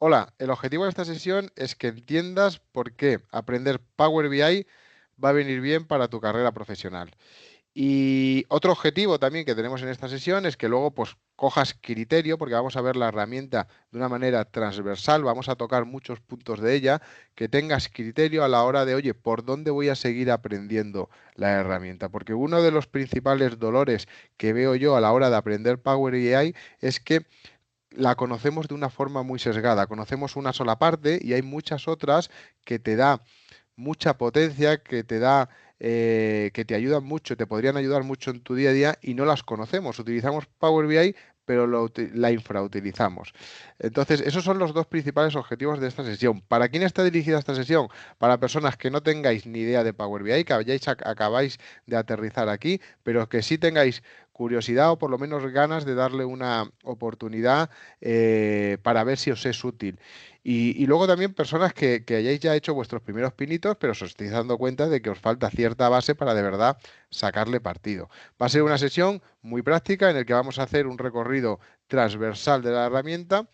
Hola, el objetivo de esta sesión es que entiendas por qué aprender Power BI va a venir bien para tu carrera profesional. Y otro objetivo también que tenemos en esta sesión es que luego pues cojas criterio, porque vamos a ver la herramienta de una manera transversal, vamos a tocar muchos puntos de ella, que tengas criterio a la hora de, oye, ¿por dónde voy a seguir aprendiendo la herramienta? Porque uno de los principales dolores que veo yo a la hora de aprender Power BI es que la conocemos de una forma muy sesgada. Conocemos una sola parte y hay muchas otras que te da mucha potencia, que te ayudan mucho, te podrían ayudar mucho en tu día a día y no las conocemos. Utilizamos Power BI, pero la infrautilizamos. Entonces, esos son los dos principales objetivos de esta sesión. ¿Para quién está dirigida esta sesión? Para personas que no tengáis ni idea de Power BI, que acabáis de aterrizar aquí, pero que sí tengáis curiosidad o por lo menos ganas de darle una oportunidad para ver si os es útil. Y luego también personas que hayáis ya hecho vuestros primeros pinitos, pero os estáis dando cuenta de que os falta cierta base para de verdad sacarle partido. Va a ser una sesión muy práctica en la que vamos a hacer un recorrido transversal de la herramienta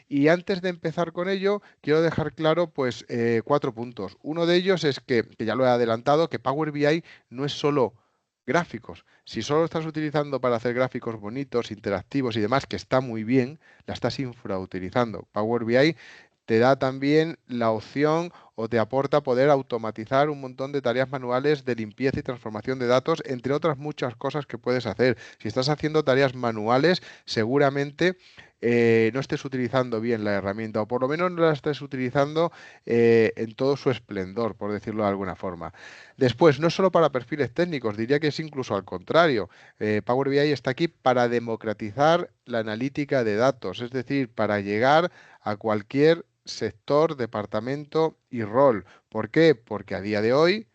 y antes de empezar con ello quiero dejar claro pues cuatro puntos. Uno de ellos es que ya lo he adelantado, que Power BI no es solo gráficos. Si solo estás utilizando para hacer gráficos bonitos, interactivos y demás, que está muy bien, la estás infrautilizando. Power BI te da también la opción o te aporta poder automatizar un montón de tareas manuales de limpieza y transformación de datos, entre otras muchas cosas que puedes hacer. Si estás haciendo tareas manuales, seguramente no estés utilizando bien la herramienta o por lo menos no la estés utilizando en todo su esplendor, por decirlo de alguna forma. Después, no es solo para perfiles técnicos, diría que es incluso al contrario. Power BI está aquí para democratizar la analítica de datos, es decir, para llegar a cualquier sector, departamento y rol. ¿Por qué? Porque a día de hoy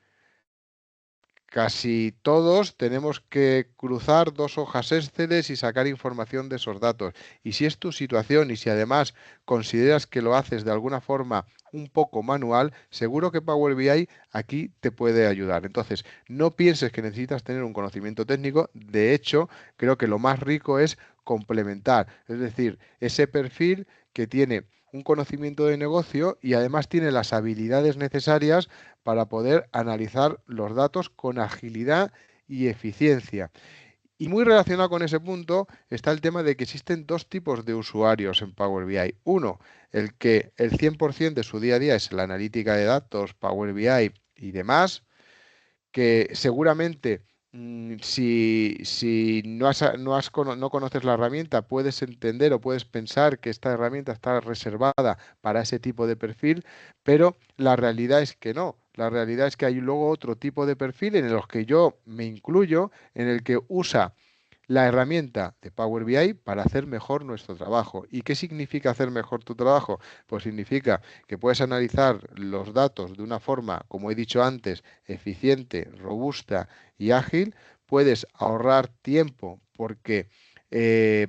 casi todos tenemos que cruzar dos hojas Excel y sacar información de esos datos. Y si es tu situación y si además consideras que lo haces de alguna forma un poco manual, seguro que Power BI aquí te puede ayudar. Entonces, no pienses que necesitas tener un conocimiento técnico. De hecho, creo que lo más rico es complementar. Es decir, ese perfil que tiene un conocimiento de negocio y además tiene las habilidades necesarias para poder analizar los datos con agilidad y eficiencia. Y muy relacionado con ese punto está el tema de que existen dos tipos de usuarios en Power BI. Uno, el que el 100% de su día a día es la analítica de datos, Power BI y demás, que seguramente si no conoces la herramienta, puedes entender o puedes pensar que esta herramienta está reservada para ese tipo de perfil, pero la realidad es que no. La realidad es que hay luego otro tipo de perfil en los que yo me incluyo, en el que usa la herramienta de Power BI para hacer mejor nuestro trabajo. ¿Y qué significa hacer mejor tu trabajo? Pues significa que puedes analizar los datos de una forma, como he dicho antes, eficiente, robusta y ágil. Puedes ahorrar tiempo porque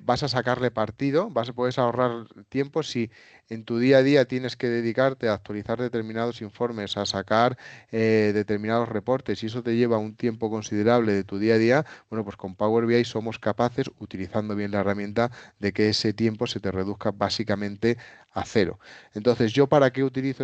vas a sacarle partido, puedes ahorrar tiempo si en tu día a día tienes que dedicarte a actualizar determinados informes, a sacar determinados reportes y eso te lleva un tiempo considerable de tu día a día. Bueno, pues con Power BI somos capaces, utilizando bien la herramienta, de que ese tiempo se te reduzca básicamente a cero. Entonces, ¿yo para qué utilizo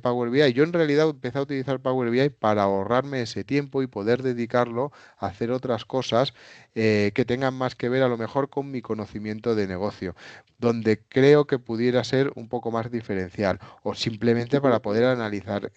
Power BI? Yo en realidad empecé a utilizar Power BI para ahorrarme ese tiempo y poder dedicarlo a hacer otras cosas que tengan más que ver a lo mejor con mi conocimiento de negocio, donde creo que pudiera ser un poco más diferencial o simplemente para poder analizar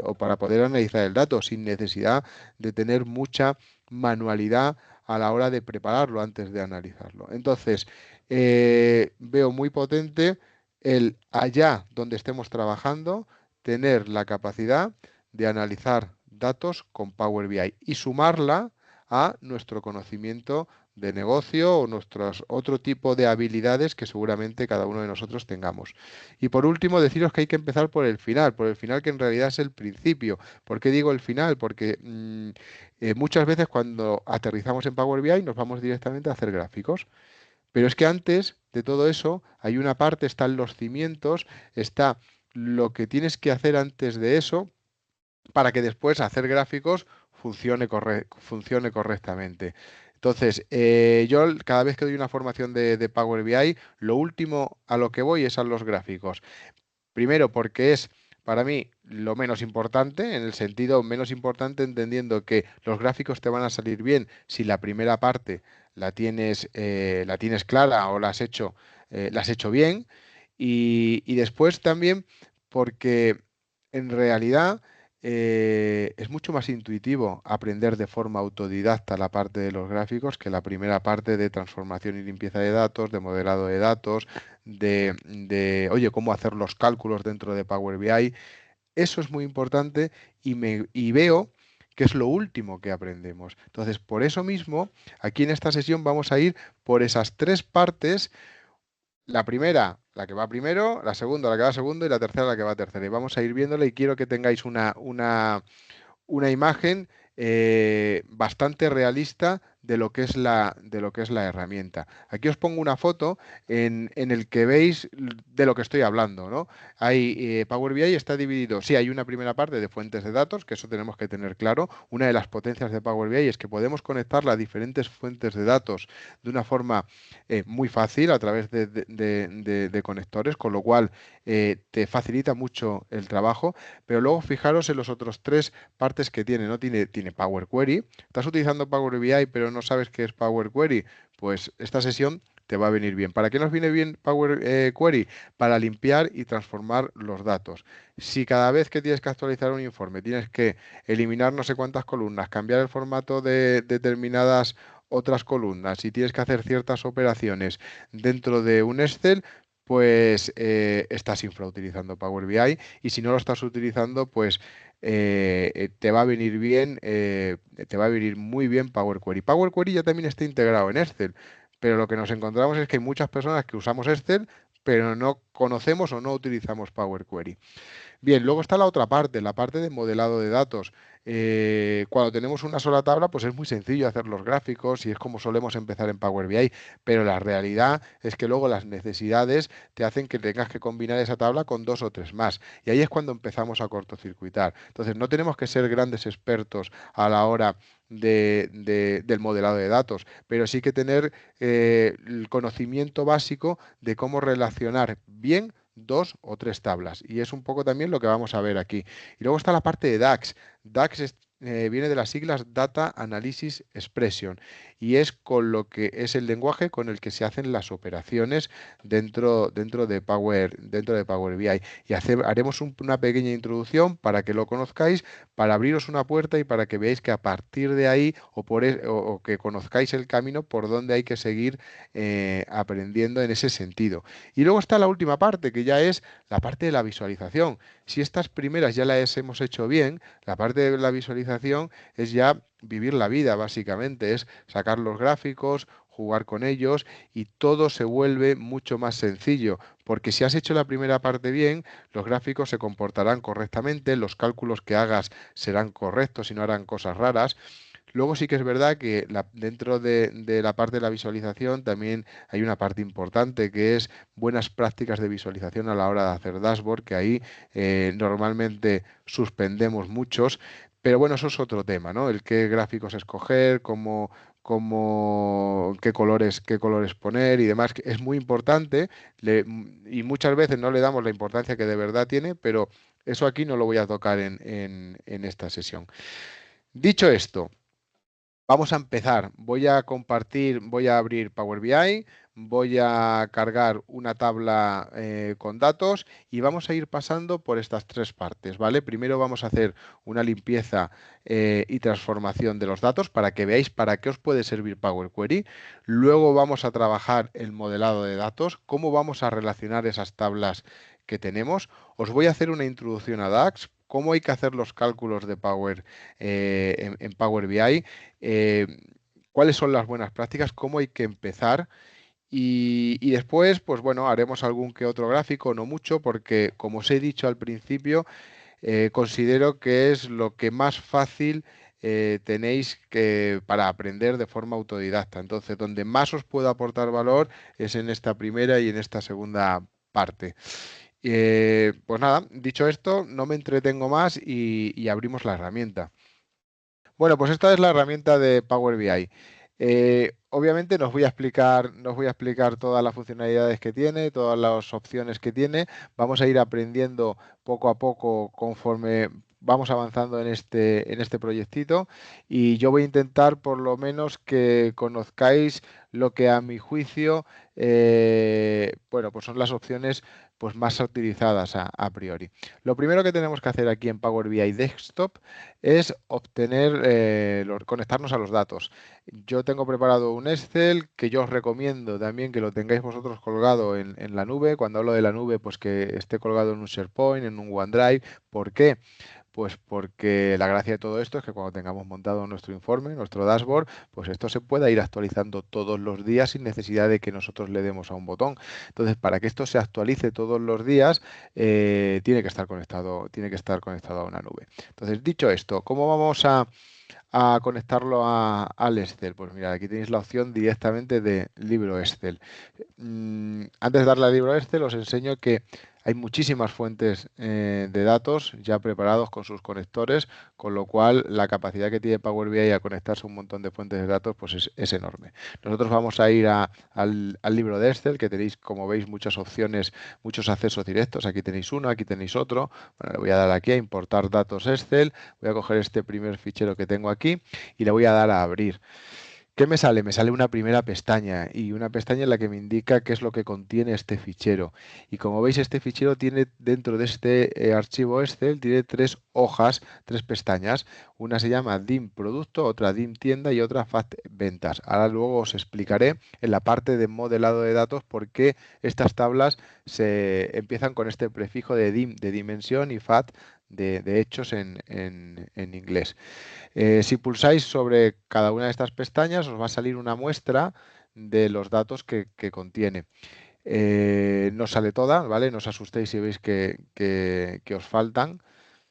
o para poder analizar el dato sin necesidad de tener mucha manualidad a la hora de prepararlo antes de analizarlo. Entonces, veo muy potente el allá donde estemos trabajando, tener la capacidad de analizar datos con Power BI y sumarla a nuestro conocimiento de negocio o nuestros otro tipo de habilidades que seguramente cada uno de nosotros tengamos. Y por último, deciros que hay que empezar por el final que en realidad es el principio. ¿Por qué digo el final? Porque muchas veces cuando aterrizamos en Power BI nos vamos directamente a hacer gráficos. Pero es que antes de todo eso hay una parte, están los cimientos, está lo que tienes que hacer antes de eso para que después hacer gráficos funcione correctamente. Entonces, yo cada vez que doy una formación de Power BI, lo último a lo que voy es a los gráficos. Primero, porque es para mí lo menos importante, en el sentido menos importante, entendiendo que los gráficos te van a salir bien si la primera parte la tienes clara o la has hecho bien. Y después también porque en realidad es mucho más intuitivo aprender de forma autodidacta la parte de los gráficos que la primera parte de transformación y limpieza de datos, de modelado de datos, oye, cómo hacer los cálculos dentro de Power BI. Eso es muy importante y veo que es lo último que aprendemos. Entonces, por eso mismo, aquí en esta sesión vamos a ir por esas tres partes. La primera, la que va primero, la segunda, la que va segundo y la tercera, la que va tercera. Y vamos a ir viéndola y quiero que tengáis una imagen bastante realista de lo que es la herramienta. Aquí os pongo una foto en el que veis de lo que estoy hablando, ¿no? Power BI está dividido, sí, hay una primera parte de fuentes de datos, que eso tenemos que tener claro. Una de las potencias de Power BI es que podemos conectarla a diferentes fuentes de datos de una forma muy fácil a través de conectores, con lo cual te facilita mucho el trabajo. Pero luego fijaros en los otros tres partes que tiene, ¿no? Tiene Power Query. Estás utilizando Power BI, pero no sabes qué es Power Query. Pues esta sesión te va a venir bien. ¿Para qué nos viene bien Power Query? Para limpiar y transformar los datos. Si cada vez que tienes que actualizar un informe tienes que eliminar no sé cuántas columnas, cambiar el formato de determinadas otras columnas, si tienes que hacer ciertas operaciones dentro de un Excel, pues estás infrautilizando Power BI y si no lo estás utilizando, pues te va a venir bien, te va a venir muy bien Power Query. Power Query ya también está integrado en Excel, pero lo que nos encontramos es que hay muchas personas que usamos Excel, pero no conocemos o no utilizamos Power Query. Bien, luego está la otra parte, la parte de modelado de datos. Cuando tenemos una sola tabla, pues es muy sencillo hacer los gráficos y es como solemos empezar en Power BI, pero la realidad es que luego las necesidades te hacen que tengas que combinar esa tabla con dos o tres más. Y ahí es cuando empezamos a cortocircuitar. Entonces, no tenemos que ser grandes expertos a la hora del modelado de datos, pero sí que tener el conocimiento básico de cómo relacionar bien dos o tres tablas. Y es un poco también lo que vamos a ver aquí. Y luego está la parte de DAX. Viene de las siglas Data Analysis Expression y es con lo que es el lenguaje con el que se hacen las operaciones dentro de Power BI. Y haremos una pequeña introducción para que lo conozcáis, para abriros una puerta y para que veáis que a partir de ahí o que conozcáis el camino por donde hay que seguir aprendiendo en ese sentido. Y luego está la última parte, que ya es la parte de la visualización. Si estas primeras ya las hemos hecho bien, la parte de la visualización es ya vivir la vida, básicamente, es sacar los gráficos, jugar con ellos y todo se vuelve mucho más sencillo, porque si has hecho la primera parte bien, los gráficos se comportarán correctamente, los cálculos que hagas serán correctos y no harán cosas raras. Luego sí que es verdad que dentro de la parte de la visualización también hay una parte importante que es buenas prácticas de visualización a la hora de hacer dashboard, que ahí normalmente suspendemos muchos, pero bueno, eso es otro tema, ¿no? El qué gráficos escoger, qué colores poner y demás, que es muy importante y muchas veces no le damos la importancia que de verdad tiene, pero eso aquí no lo voy a tocar en esta sesión. Dicho esto, vamos a empezar. Voy a compartir, voy a abrir Power BI, voy a cargar una tabla con datos y vamos a ir pasando por estas tres partes, ¿vale? Primero vamos a hacer una limpieza y transformación de los datos para que veáis para qué os puede servir Power Query. Luego vamos a trabajar el modelado de datos, cómo vamos a relacionar esas tablas que tenemos. Os voy a hacer una introducción a DAX, cómo hay que hacer los cálculos de Power en Power BI, eh, cuáles son las buenas prácticas, cómo hay que empezar y después, pues bueno, haremos algún que otro gráfico, no mucho, porque como os he dicho al principio, considero que es lo que más fácil tenéis para aprender de forma autodidacta. Entonces, donde más os puedo aportar valor es en esta primera y en esta segunda parte. Pues nada, dicho esto, no me entretengo más y abrimos la herramienta. Bueno, pues esta es la herramienta de Power BI. Obviamente nos voy a explicar todas las funcionalidades que tiene, todas las opciones que tiene. Vamos a ir aprendiendo poco a poco conforme vamos avanzando en este proyectito y yo voy a intentar por lo menos que conozcáis lo que a mi juicio, bueno, pues son las opciones pues más utilizadas a priori. Lo primero que tenemos que hacer aquí en Power BI Desktop es obtener, conectarnos a los datos. Yo tengo preparado un Excel que yo os recomiendo también que lo tengáis vosotros colgado en la nube. Cuando hablo de la nube, pues que esté colgado en un SharePoint, en un OneDrive. ¿Por qué? Pues porque la gracia de todo esto es que cuando tengamos montado nuestro informe, nuestro dashboard, pues esto se pueda ir actualizando todos los días sin necesidad de que nosotros le demos a un botón. Entonces, para que esto se actualice todos los días, tiene que estar conectado a una nube. Entonces, dicho esto, ¿cómo vamos a conectarlo al Excel? Pues mira, aquí tenéis la opción directamente de libro Excel. Antes de darle al libro Excel, os enseño que hay muchísimas fuentes de datos ya preparados con sus conectores, con lo cual la capacidad que tiene Power BI a conectarse a un montón de fuentes de datos pues es enorme. Nosotros vamos a ir al libro de Excel, que tenéis, como veis, muchas opciones, muchos accesos directos. Aquí tenéis uno, aquí tenéis otro. Bueno, le voy a dar aquí a importar datos Excel. Voy a coger este primer fichero que tengo aquí y le voy a dar a abrir. ¿Qué me sale? Me sale una primera pestaña y una pestaña en la que me indica qué es lo que contiene este fichero. Y como veis, este fichero tiene dentro de este archivo Excel, tiene tres hojas, tres pestañas. Una se llama DIM Producto, otra DIM Tienda y otra FAT Ventas. Ahora luego os explicaré en la parte de modelado de datos por qué estas tablas se empiezan con este prefijo de DIM de dimensión y FAT de hechos en inglés. Si pulsáis sobre cada una de estas pestañas, os va a salir una muestra de los datos que contiene. No sale toda, ¿vale? No os asustéis si veis que os faltan.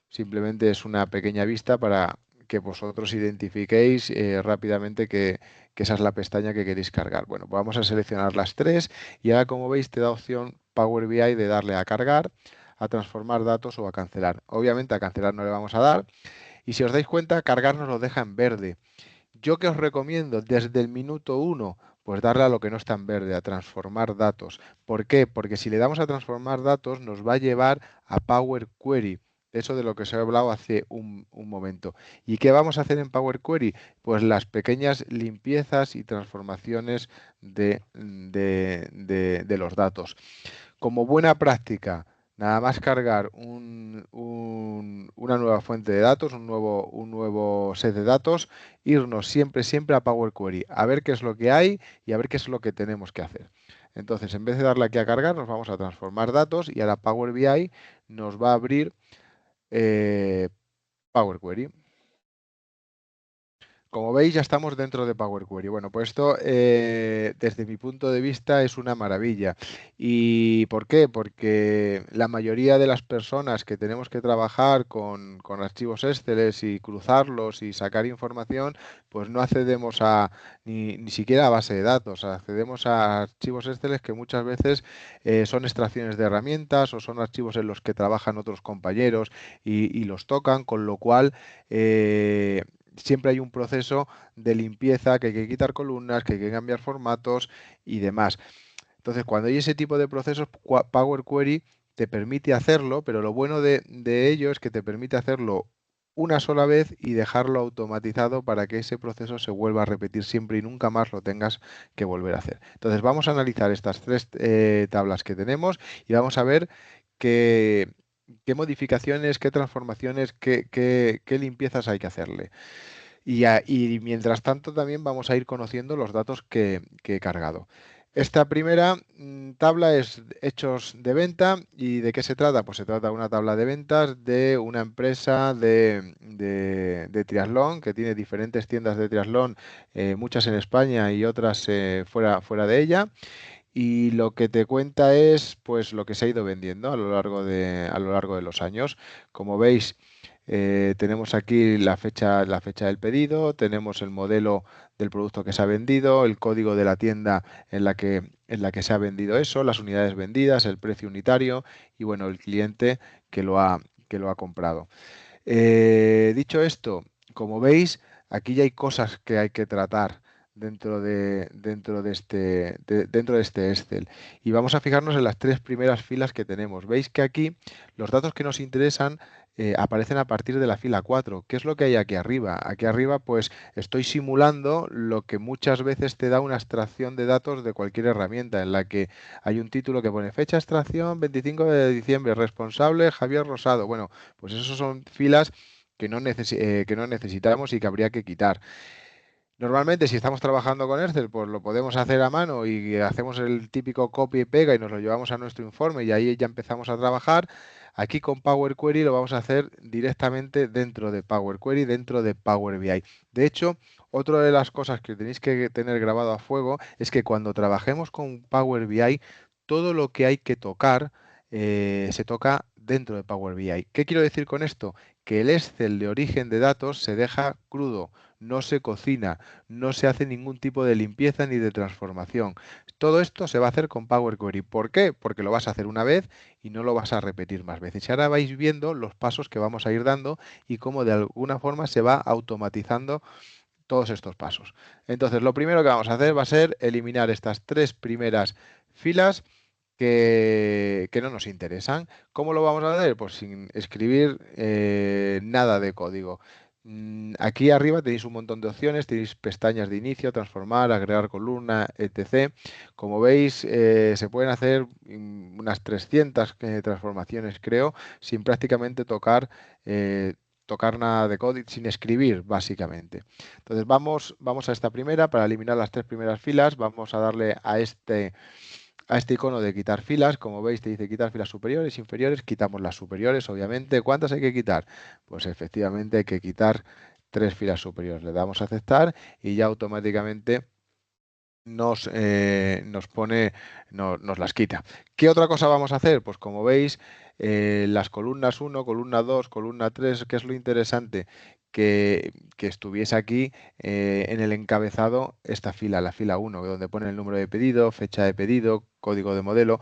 Simplemente es una pequeña vista para que vosotros identifiquéis rápidamente que esa es la pestaña que queréis cargar. Bueno, pues vamos a seleccionar las tres y ahora, como veis, te da opción Power BI de darle a cargar, a transformar datos o a cancelar. Obviamente a cancelar no le vamos a dar. Y si os dais cuenta, cargar nos lo deja en verde. Yo que os recomiendo desde el minuto uno, pues darle a lo que no está en verde, a transformar datos. ¿Por qué? Porque si le damos a transformar datos, nos va a llevar a Power Query. Eso de lo que os he hablado hace un momento. ¿Y qué vamos a hacer en Power Query? Pues las pequeñas limpiezas y transformaciones de los datos. Como buena práctica, nada más cargar una nueva fuente de datos, un nuevo set de datos, irnos siempre, siempre a Power Query, a ver qué es lo que hay y a ver qué es lo que tenemos que hacer. Entonces, en vez de darle aquí a cargar, nos vamos a transformar datos y ahora Power BI nos va a abrir eh, Power Query. Como veis, ya estamos dentro de Power Query. Bueno, pues esto, desde mi punto de vista, es una maravilla. ¿Y por qué? Porque la mayoría de las personas que tenemos que trabajar con archivos Excel y cruzarlos y sacar información, pues no accedemos ni siquiera a base de datos. Accedemos a archivos Excel que muchas veces son extracciones de herramientas o son archivos en los que trabajan otros compañeros y los tocan, con lo cual siempre hay un proceso de limpieza, que hay que quitar columnas, que hay que cambiar formatos y demás. Entonces, cuando hay ese tipo de procesos, Power Query te permite hacerlo, pero lo bueno de ello es que te permite hacerlo una sola vez y dejarlo automatizado para que ese proceso se vuelva a repetir siempre y nunca más lo tengas que volver a hacer. Entonces, vamos a analizar estas tres tablas que tenemos y vamos a ver qué, qué modificaciones, qué transformaciones, qué limpiezas hay que hacerle. Y mientras tanto también vamos a ir conociendo los datos que he cargado. Esta primera tabla es hechos de venta. ¿Y de qué se trata? Pues se trata de una tabla de ventas de una empresa de triatlón que tiene diferentes tiendas de triatlón, muchas en España y otras fuera de ella. Y lo que te cuenta es pues lo que se ha ido vendiendo a lo largo de los años. Como veis, tenemos aquí la fecha del pedido, tenemos el modelo del producto que se ha vendido, el código de la tienda en la que se ha vendido eso, las unidades vendidas, el precio unitario y bueno, el cliente que lo ha comprado. Dicho esto, como veis, aquí ya hay cosas que hay que tratar. dentro de este Excel. Y vamos a fijarnos en las tres primeras filas que tenemos. Veis que aquí los datos que nos interesan aparecen a partir de la fila 4. ¿Qué es lo que hay aquí arriba? Aquí arriba pues estoy simulando lo que muchas veces te da una extracción de datos de cualquier herramienta, en la que hay un título que pone fecha de extracción 25 de diciembre, responsable Javier Rosado. Bueno, pues esos son filas que no necesitamos y que habría que quitar. Normalmente, si estamos trabajando con Excel, pues lo podemos hacer a mano y hacemos el típico copia y pega y nos lo llevamos a nuestro informe y ahí ya empezamos a trabajar. Aquí con Power Query lo vamos a hacer directamente dentro de Power Query, dentro de Power BI. De hecho, otra de las cosas que tenéis que tener grabado a fuego es que cuando trabajemos con Power BI, todo lo que hay que tocar se toca dentro de Power BI. ¿Qué quiero decir con esto? Que el Excel de origen de datos se deja crudo, no se cocina, no se hace ningún tipo de limpieza ni de transformación. Todo esto se va a hacer con Power Query. ¿Por qué? Porque lo vas a hacer una vez y no lo vas a repetir más veces. Y ahora vais viendo los pasos que vamos a ir dando y cómo de alguna forma se va automatizando todos estos pasos. Entonces, lo primero que vamos a hacer va a ser eliminar estas tres primeras filas que no nos interesan. ¿Cómo lo vamos a hacer? Pues sin escribir nada de código. Aquí arriba tenéis un montón de opciones, tenéis pestañas de inicio, transformar, agregar columna, etc. Como veis, se pueden hacer unas 300 transformaciones, creo, sin prácticamente tocar nada de código, sin escribir, básicamente. Entonces vamos a esta primera, para eliminar las tres primeras filas, vamos a darle a este icono de quitar filas. Como veis, te dice quitar filas superiores, inferiores. Quitamos las superiores, obviamente. ¿Cuántas hay que quitar? Pues efectivamente hay que quitar tres filas superiores. Le damos a aceptar y ya automáticamente nos pone, nos las quita. ¿Qué otra cosa vamos a hacer? Pues como veis, las columnas 1, columna 2, columna 3, ¿qué es lo interesante? Que estuviese aquí en el encabezado esta fila, la fila 1, donde pone el número de pedido, fecha de pedido, código de modelo.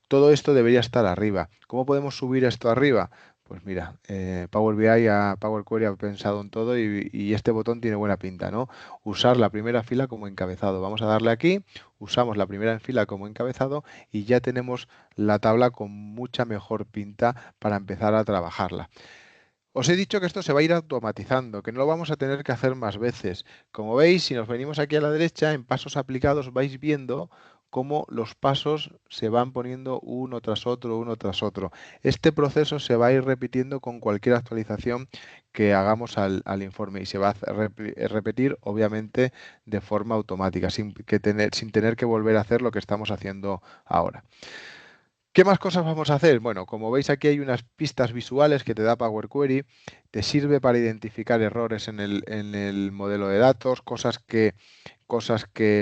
Todo esto debería estar arriba. ¿Cómo podemos subir esto arriba? Pues mira, Power BI Power Query ha pensado en todo y este botón tiene buena pinta, ¿no? Usar la primera fila como encabezado. Vamos a darle aquí, usamos la primera fila como encabezado y ya tenemos la tabla con mucha mejor pinta para empezar a trabajarla. Os he dicho que esto se va a ir automatizando, que no lo vamos a tener que hacer más veces. Como veis, si nos venimos aquí a la derecha, en pasos aplicados vais viendo cómo los pasos se van poniendo uno tras otro, uno tras otro. Este proceso se va a ir repitiendo con cualquier actualización que hagamos al informe y se va a repetir, obviamente, de forma automática, sin tener que volver a hacer lo que estamos haciendo ahora. ¿Qué más cosas vamos a hacer? Bueno, como veis aquí hay unas pistas visuales que te da Power Query, te sirve para identificar errores en el modelo de datos, cosas que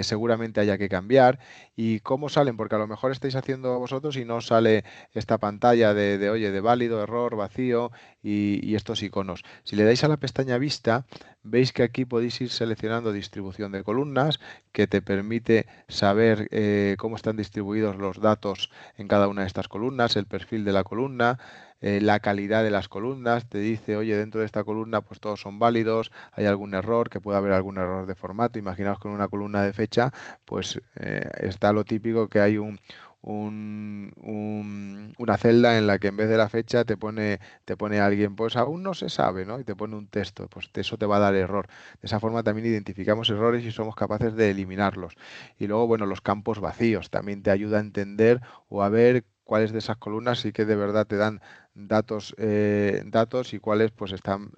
seguramente haya que cambiar y cómo salen, porque a lo mejor estáis haciendo vosotros y no sale esta pantalla oye, de válido, error, vacío y estos iconos. Si le dais a la pestaña vista, veis que aquí podéis ir seleccionando distribución de columnas, que te permite saber cómo están distribuidos los datos en cada una de estas columnas, el perfil de la columna, la calidad de las columnas, te dice, oye, dentro de esta columna pues todos son válidos, hay algún error, que puede haber algún error de formato. Imaginaos con una columna de fecha, pues está lo típico que hay una celda en la que en vez de la fecha te pone alguien, pues aún no se sabe, ¿no? Y te pone un texto, pues eso te va a dar error. De esa forma también identificamos errores y somos capaces de eliminarlos. Y luego, bueno, los campos vacíos también te ayuda a entender o a ver cuáles de esas columnas sí que de verdad te dan datos y cuáles pues están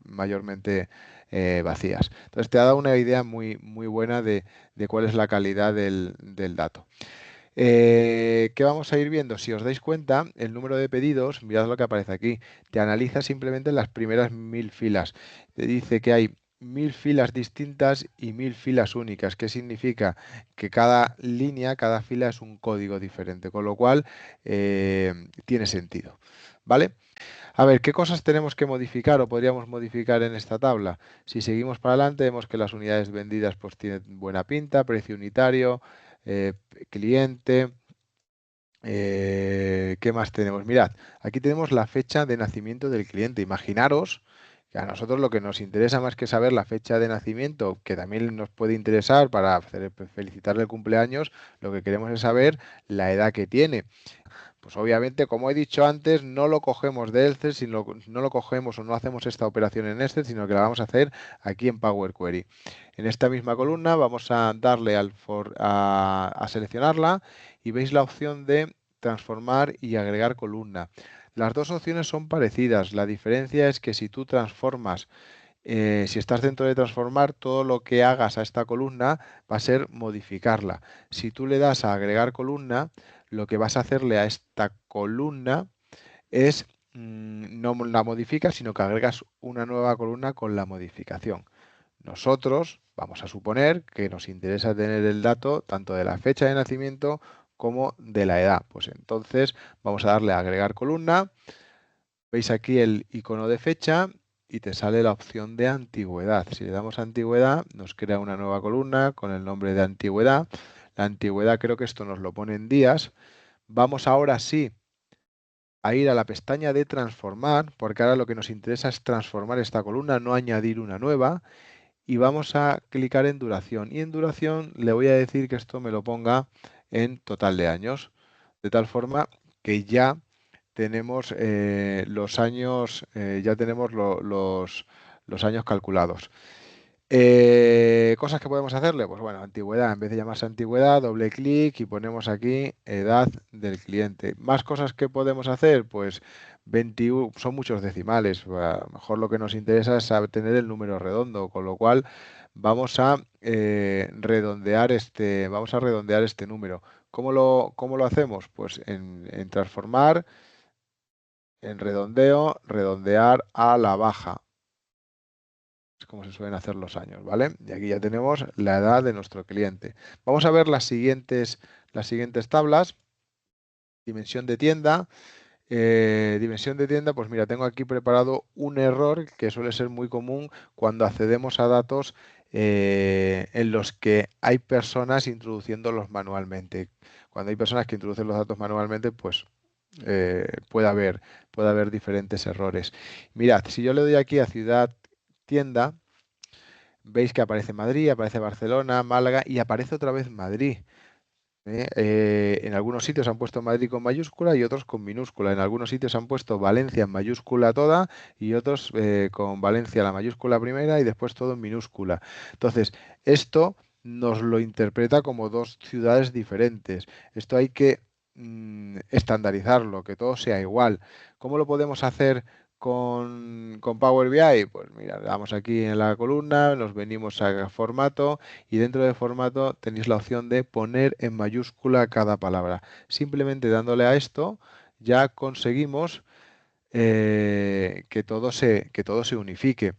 mayormente vacías. Entonces te ha dado una idea muy, muy buena de cuál es la calidad del dato. ¿Qué vamos a ir viendo? Si os dais cuenta, el número de pedidos, mirad lo que aparece aquí, te analiza simplemente las primeras 1000 filas. Te dice que hay 1000 filas distintas y 1000 filas únicas. ¿Qué significa? Que cada línea, cada fila es un código diferente, con lo cual tiene sentido. ¿Vale? A ver, ¿qué cosas tenemos que modificar o podríamos modificar en esta tabla? Si seguimos para adelante, vemos que las unidades vendidas pues tienen buena pinta, precio unitario, eh, cliente. ¿Qué más tenemos? Mirad, aquí tenemos la fecha de nacimiento del cliente. Imaginaros Que a nosotros lo que nos interesa más que saber la fecha de nacimiento, que también nos puede interesar para felicitarle el cumpleaños, lo que queremos es saber la edad que tiene. Pues obviamente, como he dicho antes, no lo cogemos de Excel, sino, no lo cogemos o no hacemos esta operación en Excel, sino que la vamos a hacer aquí en Power Query. En esta misma columna vamos a darle a seleccionarla y veis la opción de transformar y agregar columna. Las dos opciones son parecidas. La diferencia es que si tú transformas, si estás dentro de transformar, todo lo que hagas a esta columna va a ser modificarla. Si tú le das a agregar columna, lo que vas a hacerle a esta columna es no la modificas, sino que agregas una nueva columna con la modificación. Nosotros vamos a suponer que nos interesa tener el dato tanto de la fecha de nacimiento como de la edad. Pues entonces vamos a darle a agregar columna. Veis aquí el icono de fecha y te sale la opción de antigüedad. Si le damos a antigüedad, nos crea una nueva columna con el nombre de antigüedad. La antigüedad creo que esto nos lo pone en días. Vamos ahora sí a ir a la pestaña de transformar, porque ahora lo que nos interesa es transformar esta columna, no añadir una nueva. Y vamos a clicar en duración. Y en duración le voy a decir que esto me lo ponga en total de años. De tal forma que ya tenemos los años, ya tenemos los años calculados. Cosas que podemos hacerle, pues bueno, antigüedad, en vez de llamarse antigüedad, doble clic y ponemos aquí edad del cliente. Más cosas que podemos hacer, pues 21, son muchos decimales, a lo mejor lo que nos interesa es tener el número redondo, con lo cual vamos a vamos a redondear este número. Cómo lo hacemos? Pues en transformar, en redondeo, redondear a la baja. Es como se suelen hacer los años, ¿vale? Y aquí ya tenemos la edad de nuestro cliente. Vamos a ver las siguientes tablas. Dimensión de tienda. Dimensión de tienda, pues mira, tengo aquí preparado un error que suele ser muy común cuando accedemos a datos en los que hay personas introduciéndolos manualmente. Cuando hay personas que introducen los datos manualmente, pues puede haber diferentes errores. Mirad, si yo le doy aquí a ciudad tienda, veis que aparece Madrid, aparece Barcelona, Málaga y aparece otra vez Madrid. En algunos sitios han puesto Madrid con mayúscula y otros con minúscula. En algunos sitios han puesto Valencia en mayúscula toda y otros con Valencia la mayúscula primera y después todo en minúscula. Entonces, esto nos lo interpreta como dos ciudades diferentes. Esto hay que estandarizarlo, que todo sea igual. ¿Cómo lo podemos hacer con Power BI? Pues mira, le damos aquí en la columna, nos venimos a formato y dentro de formato tenéis la opción de poner en mayúscula cada palabra. Simplemente dándole a esto ya conseguimos que todo se unifique.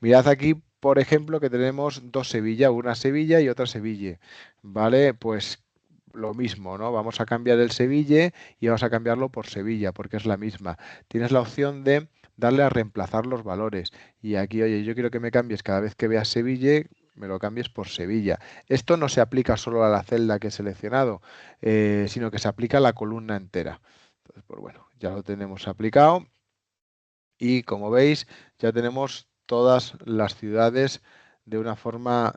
Mirad aquí, por ejemplo, que tenemos dos Sevilla, una Sevilla y otra Sevilla. ¿Vale? Pues lo mismo, ¿no? Vamos a cambiar el Sevilla y vamos a cambiarlo por Sevilla, porque es la misma. Tienes la opción de darle a reemplazar los valores. Y aquí, oye, yo quiero que me cambies cada vez que veas Sevilla, me lo cambies por Sevilla. Esto no se aplica solo a la celda que he seleccionado, sino que se aplica a la columna entera. Entonces, pues bueno, ya lo tenemos aplicado. Y como veis, ya tenemos todas las ciudades de una forma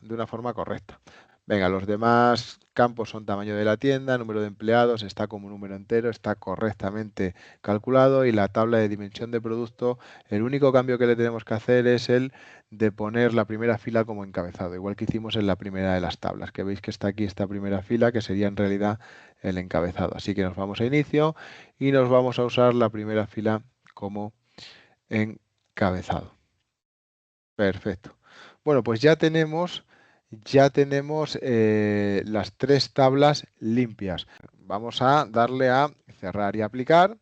correcta. Venga, los demás campos son tamaño de la tienda, número de empleados, está como número entero, está correctamente calculado y la tabla de dimensión de producto, el único cambio que le tenemos que hacer es el de poner la primera fila como encabezado, igual que hicimos en la primera de las tablas, que veis que está aquí esta primera fila, que sería en realidad el encabezado. Así que nos vamos a inicio y nos vamos a usar la primera fila como encabezado. Perfecto. Bueno, pues ya tenemos las tres tablas limpias. Vamos a darle a cerrar y aplicar.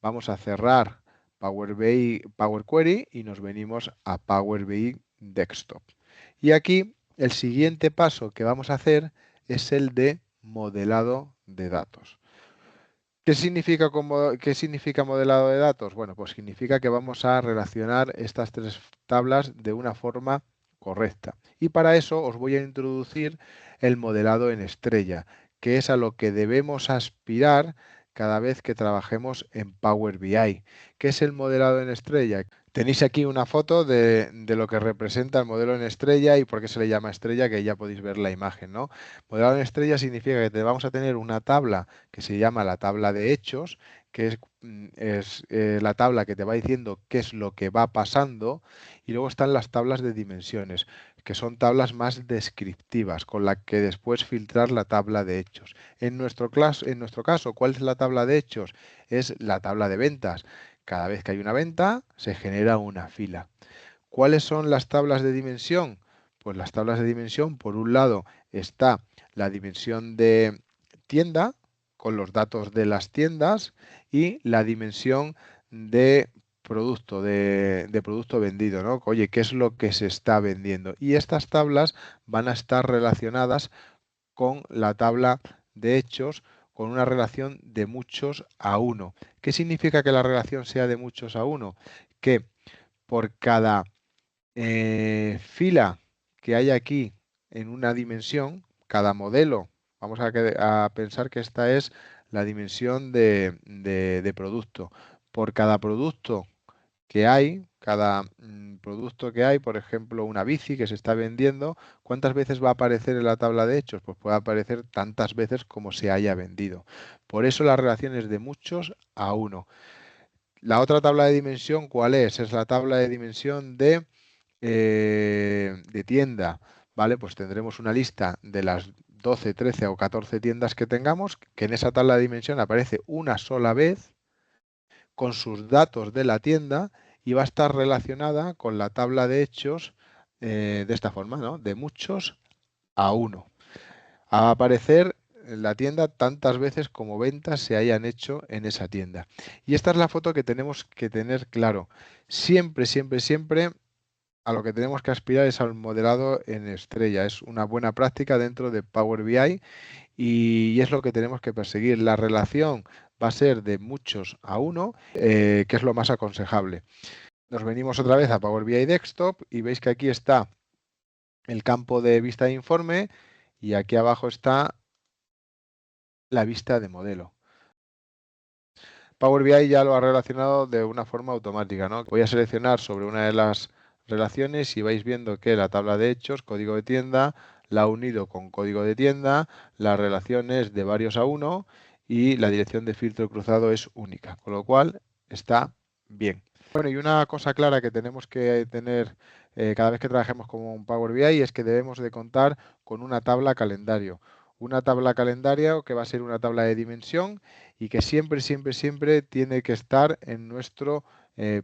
Vamos a cerrar Power BI, Power Query y nos venimos a Power BI Desktop. Y aquí el siguiente paso que vamos a hacer es el de modelado de datos. ¿Qué significa modelado de datos? Bueno, pues significa que vamos a relacionar estas tres tablas de una forma correcta. Y para eso os voy a introducir el modelado en estrella, que es a lo que debemos aspirar cada vez que trabajemos en Power BI. ¿Qué es el modelado en estrella? Tenéis aquí una foto de lo que representa el modelo en estrella y por qué se le llama estrella, que ahí ya podéis ver la imagen, ¿no? Modelado en estrella significa que te vamos a tener una tabla que se llama la tabla de hechos, que es la tabla que te va diciendo qué es lo que va pasando, y luego están las tablas de dimensiones, que son tablas más descriptivas, con la que después filtrar la tabla de hechos. En nuestro caso, ¿cuál es la tabla de hechos? Es la tabla de ventas. Cada vez que hay una venta, se genera una fila. ¿Cuáles son las tablas de dimensión? Pues las tablas de dimensión, por un lado, está la dimensión de tienda, con los datos de las tiendas, y la dimensión de producto, de producto vendido, ¿no? Oye, ¿qué es lo que se está vendiendo? Y estas tablas van a estar relacionadas con la tabla de hechos, con una relación de muchos a uno. ¿Qué significa que la relación sea de muchos a uno? Que por cada fila que hay aquí en una dimensión, cada modelo, vamos a pensar que esta es la dimensión de producto. Por cada producto que hay, cada producto que hay, por ejemplo, una bici que se está vendiendo, ¿cuántas veces va a aparecer en la tabla de hechos? Pues puede aparecer tantas veces como se haya vendido. Por eso la relación es de muchos a uno. La otra tabla de dimensión, ¿cuál es? Es la tabla de dimensión de tienda. ¿Vale? Pues tendremos una lista de las 12, 13 o 14 tiendas que tengamos, que en esa tabla de dimensión aparece una sola vez con sus datos de la tienda y va a estar relacionada con la tabla de hechos de esta forma, ¿no? De muchos a uno. Va a aparecer en la tienda tantas veces como ventas se hayan hecho en esa tienda. Y esta es la foto que tenemos que tener claro. Siempre, siempre, siempre a lo que tenemos que aspirar es al modelado en estrella. Es una buena práctica dentro de Power BI y es lo que tenemos que perseguir. La relación va a ser de muchos a uno, que es lo más aconsejable. Nos venimos otra vez a Power BI Desktop y veis que aquí está el campo de vista de informe y aquí abajo está la vista de modelo. Power BI ya lo ha relacionado de una forma automática, ¿no? Voy a seleccionar sobre una de las relaciones y vais viendo que la tabla de hechos, código de tienda, la ha unido con código de tienda, la relación es de varios a uno y la dirección de filtro cruzado es única, con lo cual está bien. Bueno, y una cosa clara que tenemos que tener cada vez que trabajemos con un Power BI es que debemos de contar con una tabla calendario. Una tabla calendario que va a ser una tabla de dimensión y que siempre, siempre, siempre tiene que estar en nuestro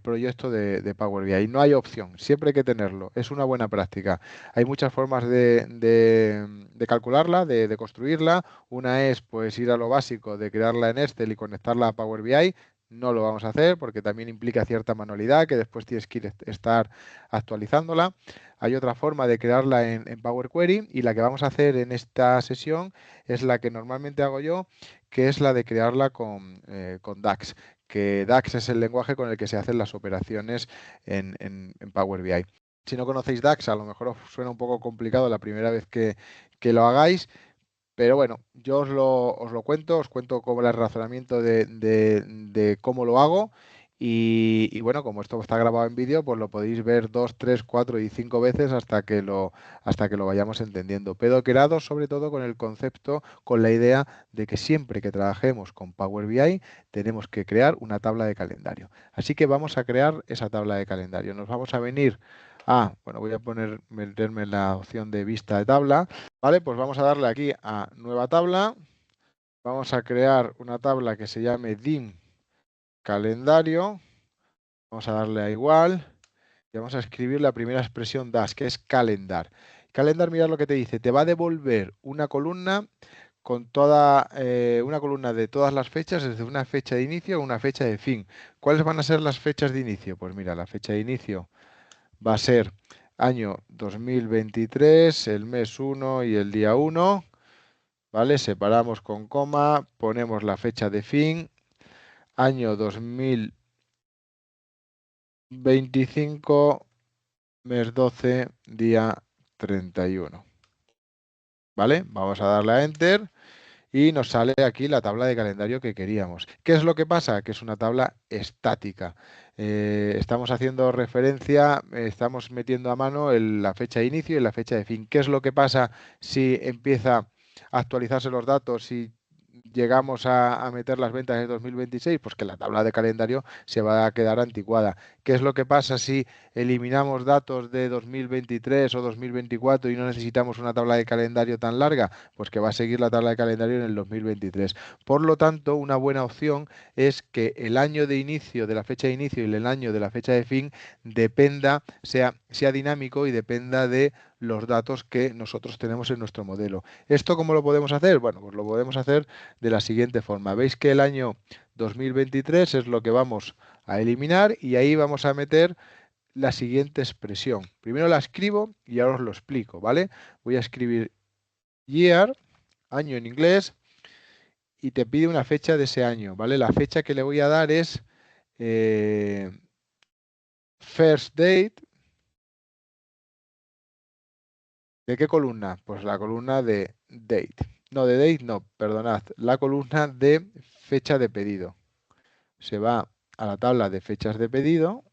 proyecto de Power BI. No hay opción, siempre hay que tenerlo. Es una buena práctica. Hay muchas formas de calcularla, de construirla. Una es pues ir a lo básico de crearla en Excel y conectarla a Power BI. No lo vamos a hacer porque también implica cierta manualidad que después tienes que estar actualizándola. Hay otra forma de crearla en Power Query y la que vamos a hacer en esta sesión es la que normalmente hago yo, que es la de crearla con DAX, que DAX es el lenguaje con el que se hacen las operaciones en Power BI. Si no conocéis DAX, a lo mejor os suena un poco complicado la primera vez que lo hagáis, pero bueno, yo os lo cuento, os cuento cómo el razonamiento de cómo lo hago. Y bueno, como esto está grabado en vídeo, pues lo podéis ver 2, 3, 4 y 5 veces hasta que lo vayamos entendiendo. Pero creado sobre todo con el concepto, con la idea de que siempre que trabajemos con Power BI tenemos que crear una tabla de calendario. Así que vamos a crear esa tabla de calendario. Nos vamos a venir bueno, voy a meterme en la opción de vista de tabla. Vale, pues vamos a darle aquí a nueva tabla. Vamos a crear una tabla que se llame dim calendario. Vamos a darle a igual. Y vamos a escribir la primera expresión DAS, que es calendar. Calendar, mirad lo que te dice. Te va a devolver una columna con una columna de todas las fechas, desde una fecha de inicio a una fecha de fin. ¿Cuáles van a ser las fechas de inicio? Pues mira, la fecha de inicio va a ser año 2023, el mes 1 y el día 1. ¿Vale? Separamos con coma, ponemos la fecha de fin, año 2025, mes 12, día 31. ¿Vale? Vamos a darle a Enter y nos sale aquí la tabla de calendario que queríamos. ¿Qué es lo que pasa? Que es una tabla estática. Estamos haciendo referencia, estamos metiendo a mano la fecha de inicio y la fecha de fin. ¿Qué es lo que pasa si empieza a actualizarse los datos y llegamos a meter las ventas de 2026? Pues que la tabla de calendario se va a quedar anticuada. ¿Qué es lo que pasa si eliminamos datos de 2023 o 2024 y no necesitamos una tabla de calendario tan larga? Pues que va a seguir la tabla de calendario en el 2023. Por lo tanto, una buena opción es que el año de inicio, de la fecha de inicio y el año de la fecha de fin dependa, sea dinámico y dependa de los datos que nosotros tenemos en nuestro modelo. ¿Esto cómo lo podemos hacer? Bueno, pues lo podemos hacer de la siguiente forma. Veis que el año 2023 es lo que vamos a eliminar y ahí vamos a meter la siguiente expresión. Primero la escribo y ahora os lo explico, ¿vale? Voy a escribir year, año en inglés, y te pide una fecha de ese año, ¿vale? La fecha que le voy a dar es eh, first date. ¿De qué columna? Pues la columna de date. No, de date no, perdonad. La columna de fecha de pedido. Se va a la tabla de fechas de pedido.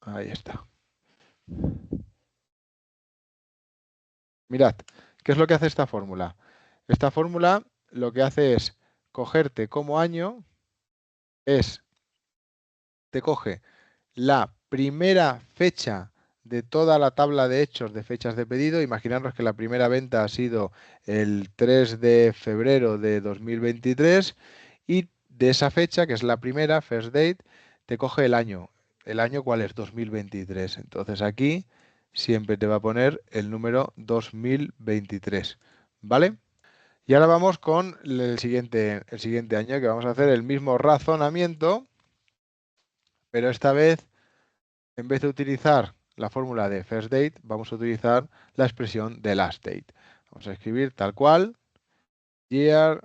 Ahí está. Mirad, ¿qué es lo que hace esta fórmula? Esta fórmula lo que hace es cogerte como año, te coge la primera fecha de toda la tabla de hechos de fechas de pedido. Imaginaros que la primera venta ha sido el 3 de febrero de 2023 y de esa fecha, que es la primera, first date, te coge el año. ¿El año cuál es? 2023. Entonces aquí siempre te va a poner el número 2023. ¿Vale? Y ahora vamos con el siguiente año, que vamos a hacer el mismo razonamiento, pero esta vez, en vez de utilizar la fórmula de first date, vamos a utilizar la expresión de last date. Vamos a escribir tal cual, year,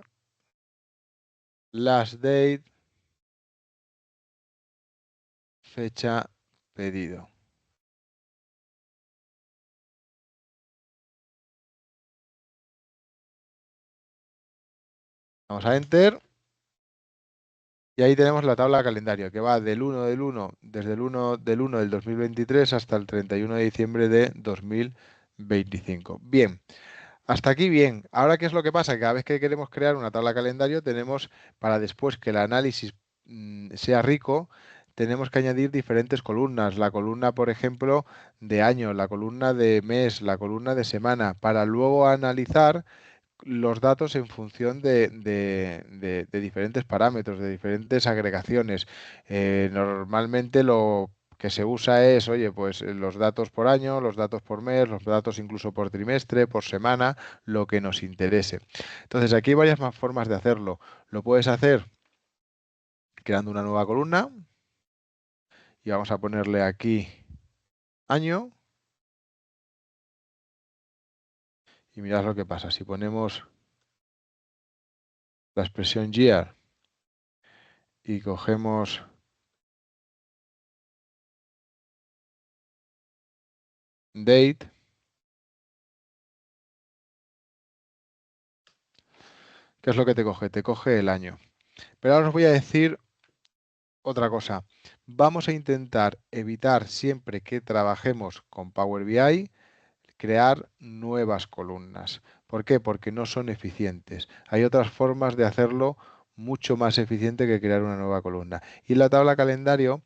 last date, fecha, pedido. Vamos a enter y ahí tenemos la tabla de calendario que va del 1 del 1, desde el 1 del 1 del 2023 hasta el 31 de diciembre de 2025. Bien. Hasta aquí bien. Ahora, ¿qué es lo que pasa? Cada vez que queremos crear una tabla de calendario, tenemos, para después que el análisis sea rico, tenemos que añadir diferentes columnas. La columna, por ejemplo, de año, la columna de mes, la columna de semana, para luego analizar los datos en función de diferentes parámetros, de diferentes agregaciones. Normalmente lo que se usa es, oye, pues los datos por año, los datos por mes, los datos incluso por trimestre, por semana, lo que nos interese. Entonces, aquí hay varias más formas de hacerlo. Lo puedes hacer creando una nueva columna y vamos a ponerle aquí año y mirad lo que pasa. Si ponemos la expresión year y cogemos date, ¿qué es lo que te coge? Te coge el año. Pero ahora os voy a decir otra cosa. Vamos a intentar evitar siempre que trabajemos con Power BI crear nuevas columnas. ¿Por qué? Porque no son eficientes. Hay otras formas de hacerlo mucho más eficiente que crear una nueva columna. Y la tabla calendario,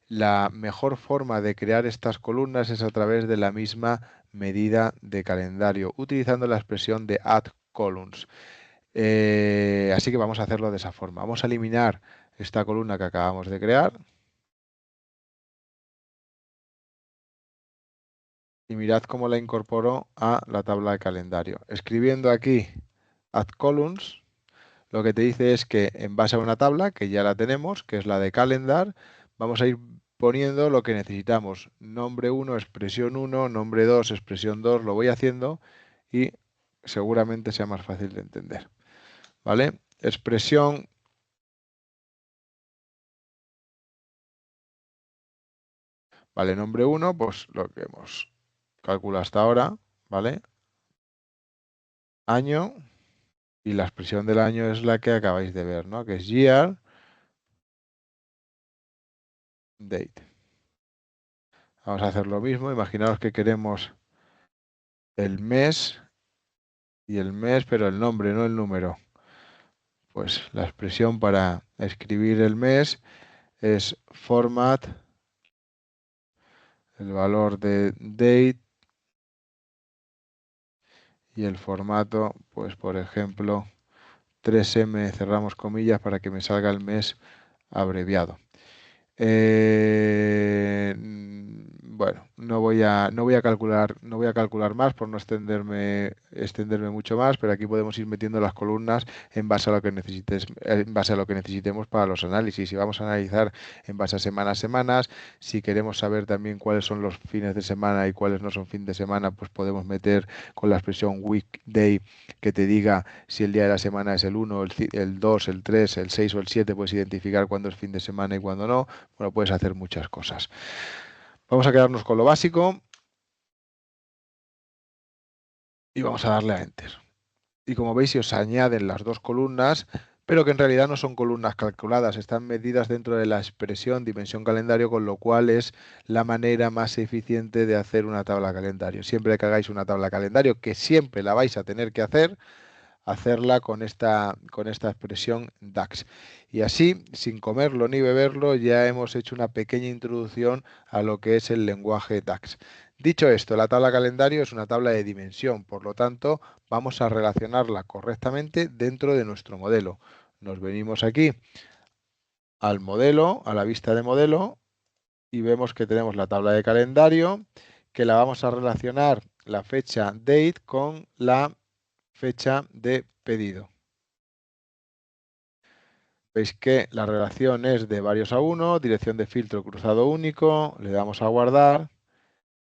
la mejor forma de crear estas columnas es a través de la misma medida de calendario, utilizando la expresión de add columns. Así que vamos a hacerlo de esa forma. Vamos a eliminar esta columna que acabamos de crear y mirad cómo la incorporo a la tabla de calendario. Escribiendo aquí add columns, lo que te dice es que en base a una tabla, que ya la tenemos, que es la de calendar, vamos a ir poniendo lo que necesitamos. Nombre 1, expresión 1, nombre 2, expresión 2, lo voy haciendo y seguramente sea más fácil de entender. ¿Vale? Expresión, vale, nombre 1, pues lo que hemos calculado hasta ahora, ¿vale? Año, Y la expresión del año es la que acabáis de ver, ¿no? Que es year date. Vamos a hacer lo mismo. Imaginaos que queremos el mes y el mes, pero el nombre, no el número. Pues la expresión para escribir el mes es format, el valor de date y el formato, pues por ejemplo, 3M, cerramos comillas para que me salga el mes abreviado. Bueno, no voy a calcular más por no extenderme mucho más, pero aquí podemos ir metiendo las columnas en base a lo que en base a lo que necesitemos para los análisis. Si vamos a analizar en base a semanas, si queremos saber también cuáles son los fines de semana y cuáles no son fin de semana, pues podemos meter con la expresión weekday que te diga si el día de la semana es el 1, el 2, el 3, el 6 o el 7, puedes identificar cuándo es fin de semana y cuándo no. Bueno, puedes hacer muchas cosas. Vamos a quedarnos con lo básico y vamos a darle a Enter. Y como veis, se os añaden las dos columnas, pero que en realidad no son columnas calculadas, están medidas dentro de la expresión dimensión calendario, con lo cual es la manera más eficiente de hacer una tabla calendario. Siempre que hagáis una tabla calendario, que siempre la vais a tener que hacerla con esta expresión DAX. Y así, sin comerlo ni beberlo, ya hemos hecho una pequeña introducción a lo que es el lenguaje DAX. Dicho esto, la tabla calendario es una tabla de dimensión, por lo tanto, vamos a relacionarla correctamente dentro de nuestro modelo. Nos venimos aquí al modelo, a la vista de modelo, y vemos que tenemos la tabla de calendario, que la vamos a relacionar la fecha date con la fecha de pedido. Veis que la relación es de varios a 1, dirección de filtro cruzado único, le damos a guardar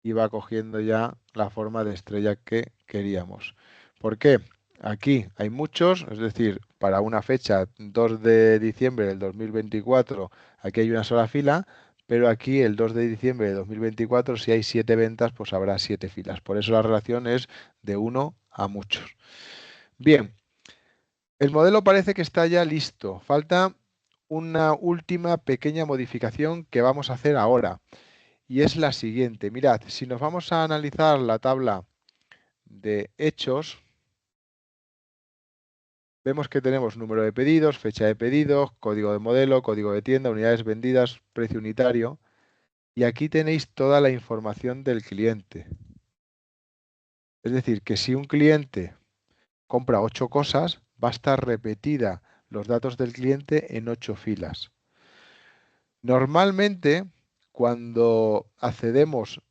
y va cogiendo ya la forma de estrella que queríamos. ¿Por qué? Aquí hay muchos, es decir, para una fecha 2 de diciembre del 2024, aquí hay una sola fila, pero aquí el 2 de diciembre de 2024, si hay 7 ventas, pues habrá 7 filas. Por eso la relación es de 1 a muchos. Bien, el modelo parece que está ya listo. Falta una última pequeña modificación que vamos a hacer ahora. Y es la siguiente. Mirad, si nos vamos a analizar la tabla de hechos, vemos que tenemos número de pedidos, fecha de pedidos, código de modelo, código de tienda, unidades vendidas, precio unitario. Y aquí tenéis toda la información del cliente. Es decir, que si un cliente compra 8 cosas, va a estar repetida los datos del cliente en 8 filas. Normalmente, cuando accedemos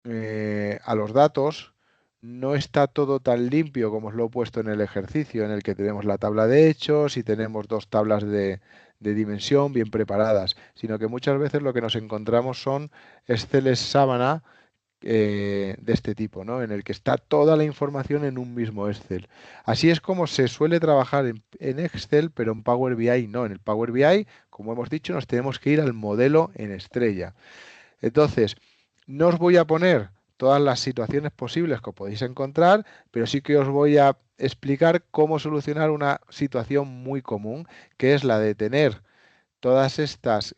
a los datos, no está todo tan limpio como os lo he puesto en el ejercicio, en el que tenemos la tabla de hechos y tenemos dos tablas de dimensión bien preparadas, sino que muchas veces lo que nos encontramos son Exceles sábana de este tipo, ¿no? En el que está toda la información en un mismo Excel. Así es como se suele trabajar en Excel, pero en Power BI no. En el Power BI, como hemos dicho, nos tenemos que ir al modelo en estrella. Entonces, no os voy a poner todas las situaciones posibles que podéis encontrar, pero sí que os voy a explicar cómo solucionar una situación muy común, que es la de tener todas estas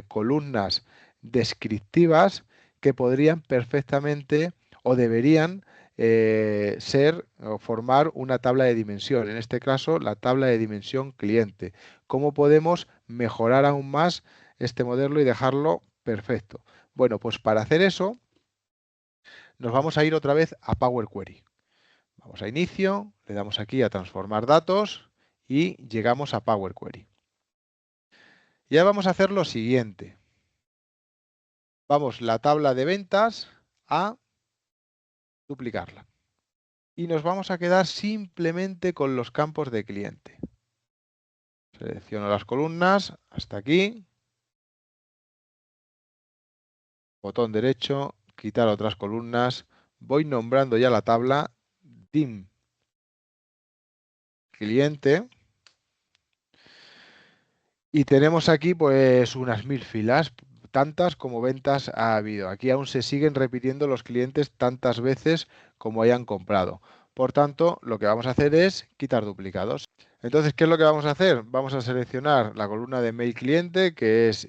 columnas descriptivas que podrían perfectamente o deberían ser o formar una tabla de dimensión, en este caso la tabla de dimensión cliente. ¿Cómo podemos mejorar aún más este modelo y dejarlo perfecto? Bueno, pues para hacer eso nos vamos a ir otra vez a Power Query. Vamos a inicio, le damos aquí a transformar datos y llegamos a Power Query. Y ahora vamos a hacer lo siguiente. Vamos la tabla de ventas a duplicarla. Y nos vamos a quedar simplemente con los campos de cliente. Selecciono las columnas hasta aquí. Botón derecho, quitar otras columnas. Voy nombrando ya la tabla DIM cliente. Y tenemos aquí pues unas 1000 filas, tantas como ventas ha habido. Aquí aún se siguen repitiendo los clientes tantas veces como hayan comprado. Por tanto, lo que vamos a hacer es quitar duplicados. Entonces, ¿qué es lo que vamos a hacer? Vamos a seleccionar la columna de mail cliente, que es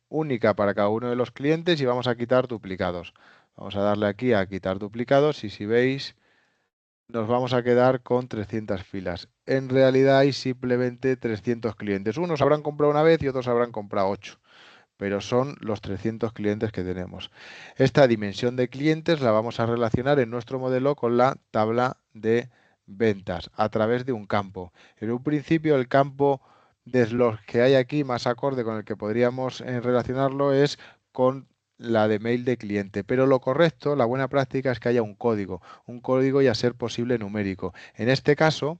única para cada uno de los clientes, y vamos a quitar duplicados. Vamos a darle aquí a quitar duplicados y si veis, nos vamos a quedar con 300 filas. En realidad hay simplemente 300 clientes. Unos habrán comprado una vez y otros habrán comprado 8, pero son los 300 clientes que tenemos. Esta dimensión de clientes la vamos a relacionar en nuestro modelo con la tabla de ventas a través de un campo. En un principio el campo de los que hay aquí más acorde con el que podríamos relacionarlo es con la de mail de cliente, pero lo correcto, la buena práctica es que haya un código y a ser posible numérico. En este caso,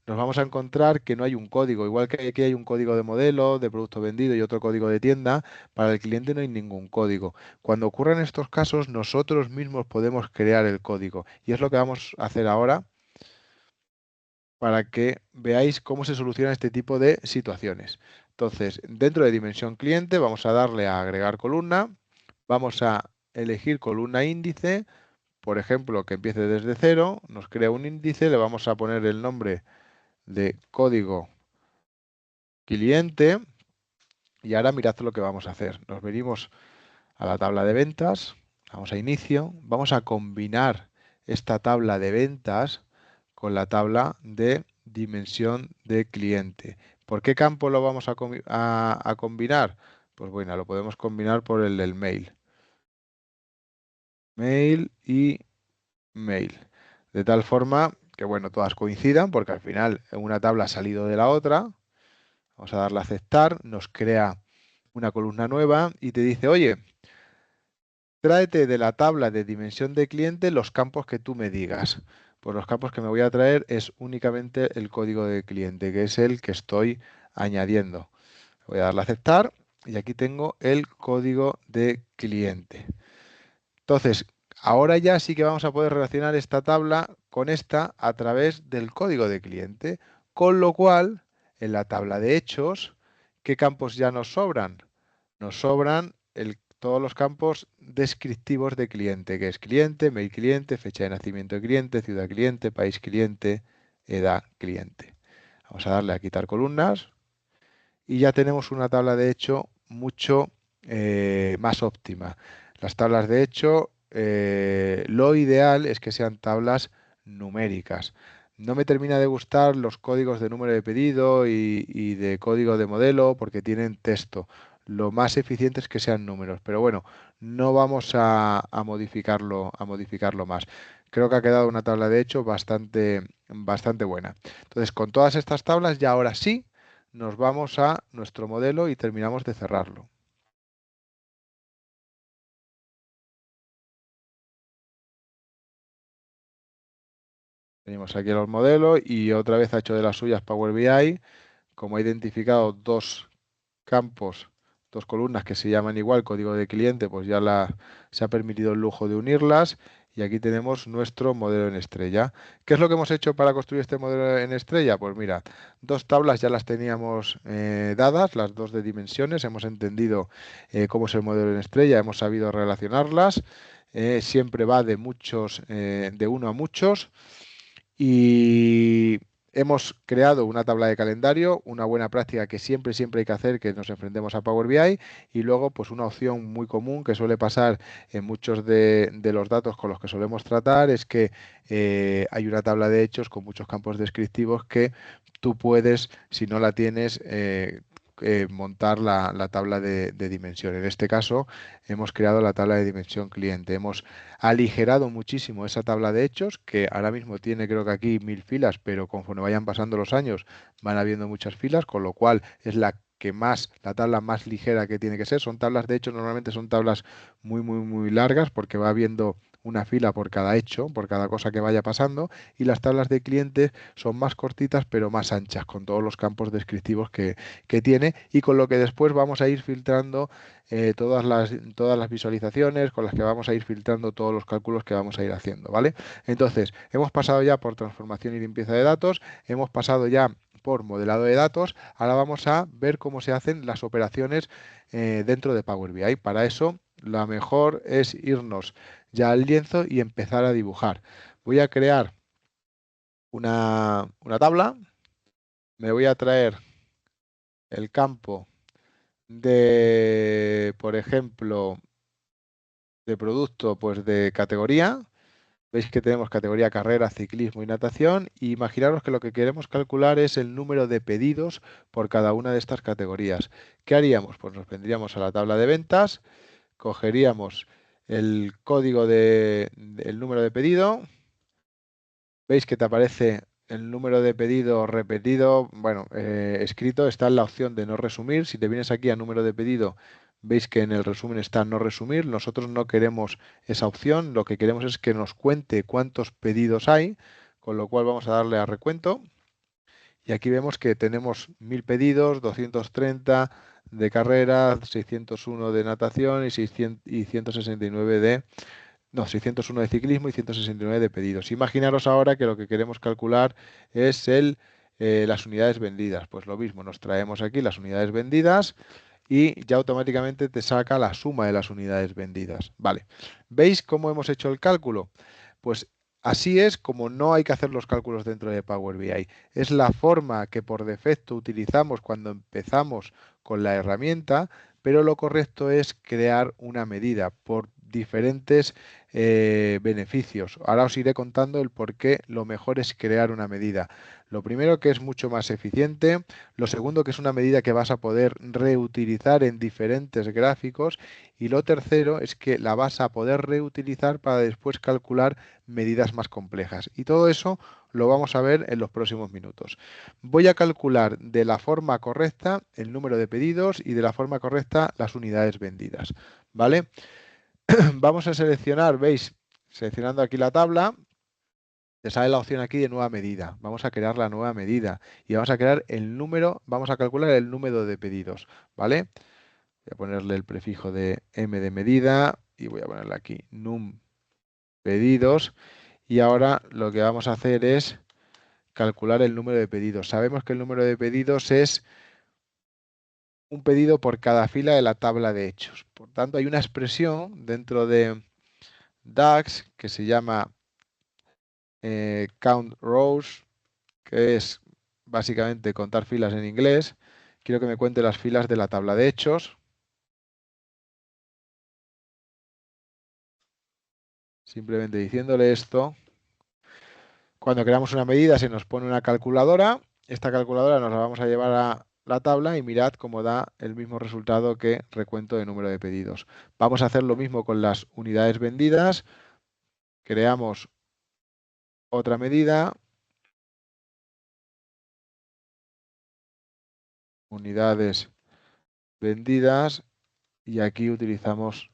nos vamos a encontrar que no hay un código, igual que aquí hay un código de modelo, de producto vendido y otro código de tienda, para el cliente no hay ningún código. Cuando ocurran estos casos, nosotros mismos podemos crear el código y es lo que vamos a hacer ahora para que veáis cómo se soluciona este tipo de situaciones. Entonces, dentro de dimensión cliente vamos a darle a agregar columna, vamos a elegir columna índice, por ejemplo, que empiece desde cero, nos crea un índice, le vamos a poner el nombre de código cliente y ahora mirad lo que vamos a hacer. Nos venimos a la tabla de ventas, vamos a inicio, vamos a combinar esta tabla de ventas con la tabla de dimensión de cliente. ¿Por qué campo lo vamos a combinar? Pues bueno, lo podemos combinar por el del mail. Mail y mail. De tal forma que, bueno, todas coincidan porque al final una tabla ha salido de la otra. Vamos a darle a aceptar, nos crea una columna nueva y te dice, oye, tráete de la tabla de dimensión de cliente los campos que tú me digas. Pues los campos que me voy a traer es únicamente el código de cliente, que es el que estoy añadiendo. Voy a darle a aceptar y aquí tengo el código de cliente. Entonces, ahora ya sí que vamos a poder relacionar esta tabla con esta a través del código de cliente, con lo cual, en la tabla de hechos, ¿qué campos ya nos sobran? Nos sobran todos los campos descriptivos de cliente, que es cliente, mail cliente, fecha de nacimiento de cliente, ciudad cliente, país cliente, edad cliente. Vamos a darle a quitar columnas y ya tenemos una tabla de hecho mucho más óptima. Las tablas de hecho, lo ideal es que sean tablas numéricas. No me termina de gustar los códigos de número de pedido y de código de modelo porque tienen texto. Lo más eficiente es que sean números, pero bueno, no vamos a modificarlo más. Creo que ha quedado una tabla de hecho bastante buena. Entonces, con todas estas tablas, ya ahora sí nos vamos a nuestro modelo y terminamos de cerrarlo. Tenemos aquí el modelo y otra vez ha hecho de las suyas Power BI. Como ha identificado dos campos, dos columnas que se llaman igual código de cliente, pues ya se ha permitido el lujo de unirlas. Y aquí tenemos nuestro modelo en estrella. ¿Qué es lo que hemos hecho para construir este modelo en estrella? Pues mira, dos tablas ya las teníamos dadas, las dos de dimensiones. Hemos entendido cómo es el modelo en estrella, hemos sabido relacionarlas. Siempre va de muchos, de uno a muchos. Y hemos creado una tabla de calendario, una buena práctica que siempre hay que hacer, que nos enfrentemos a Power BI, y luego pues una opción muy común que suele pasar en muchos de los datos con los que solemos tratar es que hay una tabla de hechos con muchos campos descriptivos que tú puedes, si no la tienes, montar la tabla de dimensión. En este caso hemos creado la tabla de dimensión cliente. Hemos aligerado muchísimo esa tabla de hechos, que ahora mismo tiene creo que aquí 1000 filas, pero conforme vayan pasando los años van habiendo muchas filas, con lo cual es la tabla más ligera que tiene que ser. Son tablas de hechos, normalmente son tablas muy largas porque va habiendo una fila por cada hecho, por cada cosa que vaya pasando, y las tablas de clientes son más cortitas pero más anchas, con todos los campos descriptivos que tiene y con lo que después vamos a ir filtrando todas las visualizaciones, con las que vamos a ir filtrando todos los cálculos que vamos a ir haciendo, ¿vale? Entonces, hemos pasado ya por transformación y limpieza de datos, hemos pasado ya por modelado de datos, ahora vamos a ver cómo se hacen las operaciones dentro de Power BI. Para eso, lo mejor es irnos ya al lienzo y empezar a dibujar. Voy a crear una tabla. Me voy a traer el campo de, por ejemplo, de producto, pues de categoría. Veis que tenemos categoría carrera, ciclismo y natación. Y imaginaros que lo que queremos calcular es el número de pedidos por cada una de estas categorías. ¿Qué haríamos? Pues nos vendríamos a la tabla de ventas, cogeríamos el código el número de pedido. Veis que te aparece el número de pedido repetido, bueno, escrito, está en la opción de no resumir. Si te vienes aquí a número de pedido, veis que en el resumen está no resumir. Nosotros no queremos esa opción, lo que queremos es que nos cuente cuántos pedidos hay, con lo cual vamos a darle a recuento. Y aquí vemos que tenemos 1000 pedidos, 230 de carrera, 601 de natación y 169 de... No, 601 de ciclismo y 169 de pedidos. Imaginaros ahora que lo que queremos calcular es las unidades vendidas. Pues lo mismo, nos traemos aquí las unidades vendidas y ya automáticamente te saca la suma de las unidades vendidas. Vale, ¿veis cómo hemos hecho el cálculo? Pues así es como no hay que hacer los cálculos dentro de Power BI. Es la forma que por defecto utilizamos cuando empezamos con la herramienta, pero lo correcto es crear una medida por diferentes beneficios. Ahora os iré contando el por qué lo mejor es crear una medida. Lo primero, que es mucho más eficiente. Lo segundo, que es una medida que vas a poder reutilizar en diferentes gráficos. Y lo tercero es que la vas a poder reutilizar para después calcular medidas más complejas. Y todo eso lo vamos a ver en los próximos minutos. Voy a calcular de la forma correcta el número de pedidos y de la forma correcta las unidades vendidas. ¿Vale? Vamos a seleccionar, veis, seleccionando aquí la tabla, te sale la opción aquí de nueva medida. Vamos a crear la nueva medida y vamos a crear el número, vamos a calcular el número de pedidos, ¿vale? Voy a ponerle el prefijo de m de medida y voy a ponerle aquí num pedidos y ahora lo que vamos a hacer es calcular el número de pedidos. Sabemos que el número de pedidos es un pedido por cada fila de la tabla de hechos. Por tanto, hay una expresión dentro de DAX que se llama count rows, que es básicamente contar filas en inglés. Quiero que me cuente las filas de la tabla de hechos. Simplemente diciéndole esto. Cuando creamos una medida se nos pone una calculadora. Esta calculadora nos la vamos a llevar a la tabla y mirad cómo da el mismo resultado que recuento de número de pedidos. Vamos a hacer lo mismo con las unidades vendidas. Creamos otra medida. Unidades vendidas. Y aquí utilizamos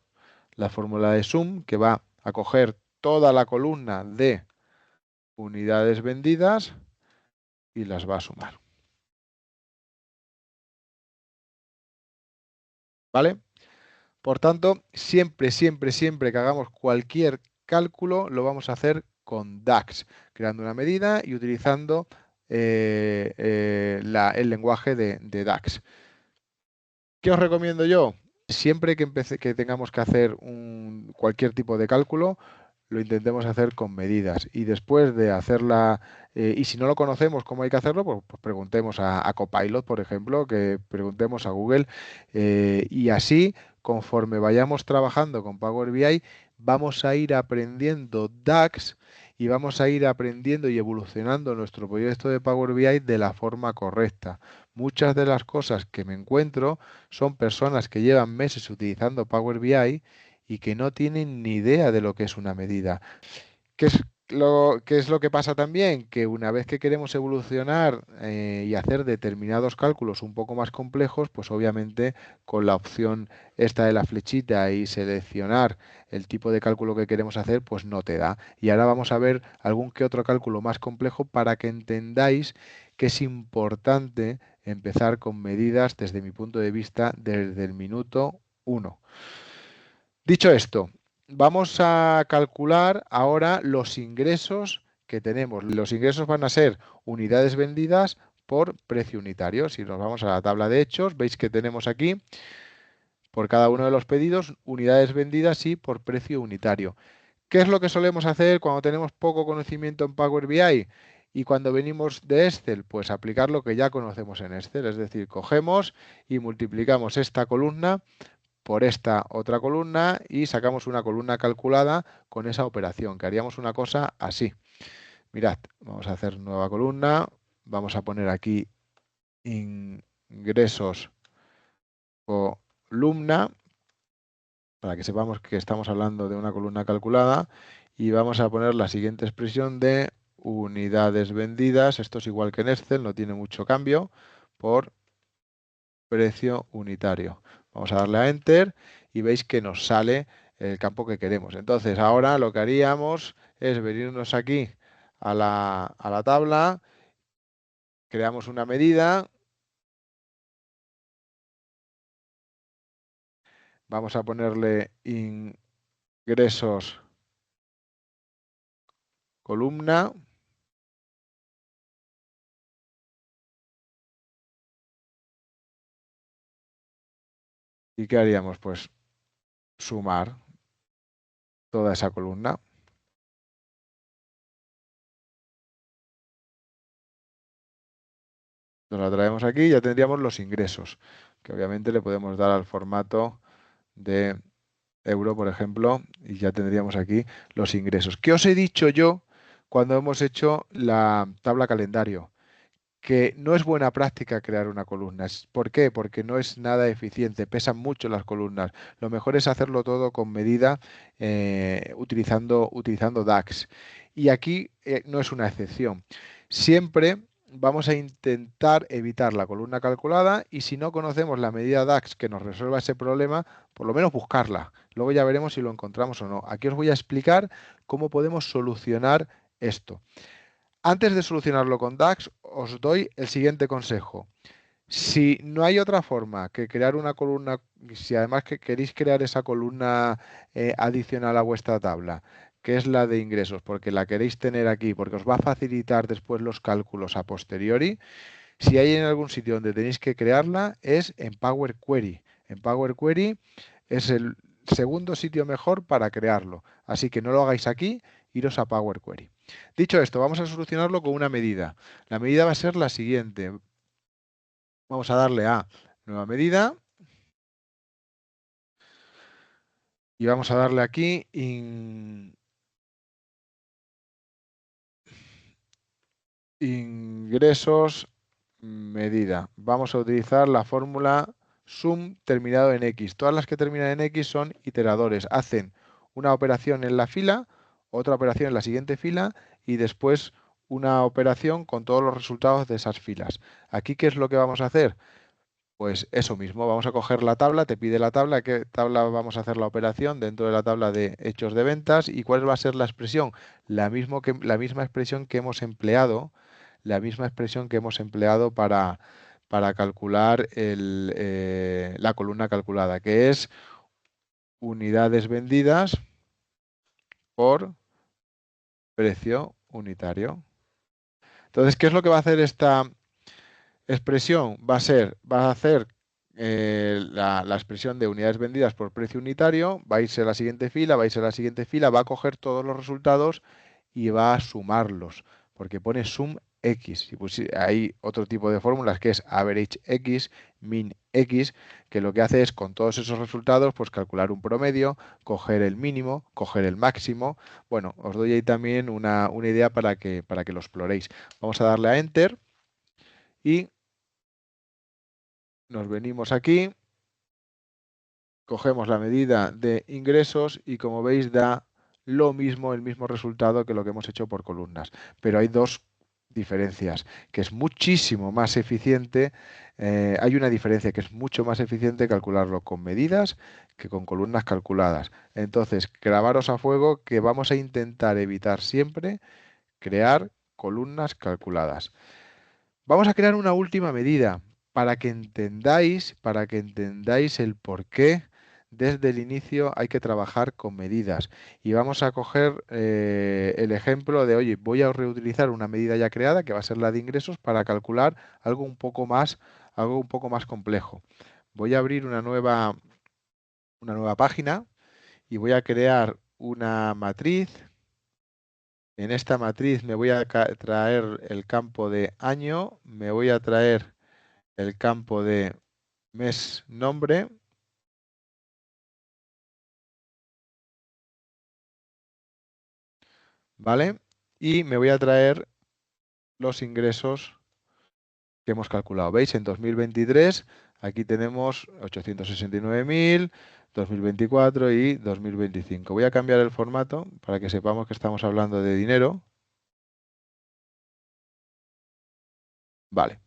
la fórmula de sum, que va a coger toda la columna de unidades vendidas y las va a sumar. ¿Vale? Por tanto, siempre, siempre, siempre que hagamos cualquier cálculo, lo vamos a hacer con DAX, creando una medida y utilizando el lenguaje de DAX. ¿Qué os recomiendo yo? Siempre que tengamos que hacer cualquier tipo de cálculo, lo intentemos hacer con medidas y después de hacerla, y si no lo conocemos cómo hay que hacerlo, pues preguntemos a Copilot, por ejemplo, que preguntemos a Google, y así, conforme vayamos trabajando con Power BI, vamos a ir aprendiendo DAX y vamos a ir aprendiendo y evolucionando nuestro proyecto de Power BI de la forma correcta. Muchas de las cosas que me encuentro son personas que llevan meses utilizando Power BI y que no tienen ni idea de lo que es una medida. ¿Qué es lo que pasa también? Que una vez que queremos evolucionar y hacer determinados cálculos un poco más complejos, pues obviamente con la opción esta de la flechita y seleccionar el tipo de cálculo que queremos hacer, pues no te da. Y ahora vamos a ver algún que otro cálculo más complejo para que entendáis que es importante empezar con medidas desde mi punto de vista desde el minuto 1. Dicho esto, vamos a calcular ahora los ingresos que tenemos. Los ingresos van a ser unidades vendidas por precio unitario. Si nos vamos a la tabla de hechos, veis que tenemos aquí por cada uno de los pedidos unidades vendidas y por precio unitario. ¿Qué es lo que solemos hacer cuando tenemos poco conocimiento en Power BI? Y cuando venimos de Excel, pues aplicar lo que ya conocemos en Excel, es decir, cogemos y multiplicamos esta columna por esta otra columna y sacamos una columna calculada con esa operación, que haríamos una cosa así. Mirad, vamos a hacer nueva columna, vamos a poner aquí ingresos columna, para que sepamos que estamos hablando de una columna calculada, y vamos a poner la siguiente expresión de unidades vendidas, esto es igual que en Excel, no tiene mucho cambio, por precio unitario. Vamos a darle a Enter y veis que nos sale el campo que queremos. Entonces ahora lo que haríamos es venirnos aquí a la tabla, creamos una medida, vamos a ponerle ingresos columna. ¿Y qué haríamos? Pues sumar toda esa columna. Nos la traemos aquí y ya tendríamos los ingresos, que obviamente le podemos dar al formato de euro, por ejemplo, y ya tendríamos aquí los ingresos. ¿Qué os he dicho yo cuando hemos hecho la tabla calendario? Que no es buena práctica crear una columna. ¿Por qué? Porque no es nada eficiente, pesan mucho las columnas. Lo mejor es hacerlo todo con medida utilizando DAX. Y aquí no es una excepción. Siempre vamos a intentar evitar la columna calculada y si no conocemos la medida DAX que nos resuelva ese problema, por lo menos buscarla. Luego ya veremos si lo encontramos o no. Aquí os voy a explicar cómo podemos solucionar esto. Antes de solucionarlo con DAX, os doy el siguiente consejo. Si no hay otra forma que crear una columna, si además que queréis crear esa columna adicional a vuestra tabla, que es la de ingresos, porque la queréis tener aquí, porque os va a facilitar después los cálculos a posteriori, si hay en algún sitio donde tenéis que crearla, es en Power Query. En Power Query es el segundo sitio mejor para crearlo. Así que no lo hagáis aquí, iros a Power Query. Dicho esto, vamos a solucionarlo con una medida. La medida va a ser la siguiente. Vamos a darle a nueva medida y vamos a darle aquí ingresos medida. Vamos a utilizar la fórmula sum terminado en X. Todas las que terminan en X son iteradores. Hacen una operación en la fila, otra operación en la siguiente fila y después una operación con todos los resultados de esas filas. Aquí, ¿qué es lo que vamos a hacer? Pues eso mismo, vamos a coger la tabla, te pide la tabla, qué tabla vamos a hacer la operación dentro de la tabla de hechos de ventas y cuál va a ser la expresión, la misma expresión que hemos empleado, la misma expresión que hemos empleado para calcular la columna calculada, que es unidades vendidas por precio unitario. Entonces, ¿qué es lo que va a hacer esta expresión? Va a hacer la expresión de unidades vendidas por precio unitario, va a irse a la siguiente fila, va a irse a la siguiente fila, va a coger todos los resultados y va a sumarlos, porque pone sum X. Y pues hay otro tipo de fórmulas que es average X, min X, que lo que hace es con todos esos resultados, pues calcular un promedio, coger el mínimo, coger el máximo. Bueno, os doy ahí también una idea para que lo exploréis. Vamos a darle a Enter y nos venimos aquí, cogemos la medida de ingresos y como veis da lo mismo, el mismo resultado que lo que hemos hecho por columnas. Pero hay dos diferencias, que es muchísimo más eficiente, hay una diferencia que es mucho más eficiente calcularlo con medidas que con columnas calculadas. Entonces, grabaros a fuego que vamos a intentar evitar siempre crear columnas calculadas. Vamos a crear una última medida para que entendáis el por qué desde el inicio hay que trabajar con medidas. Y vamos a coger el ejemplo de, oye, voy a reutilizar una medida ya creada, que va a ser la de ingresos, para calcular algo un poco más complejo. Voy a abrir una nueva página y voy a crear una matriz En esta matriz me voy a traer el campo de año, me voy a traer el campo de mes nombre, ¿vale? Y me voy a traer los ingresos que hemos calculado. ¿Veis? En 2023 aquí tenemos 869.000, 2024 y 2025. Voy a cambiar el formato para que sepamos que estamos hablando de dinero. Vale.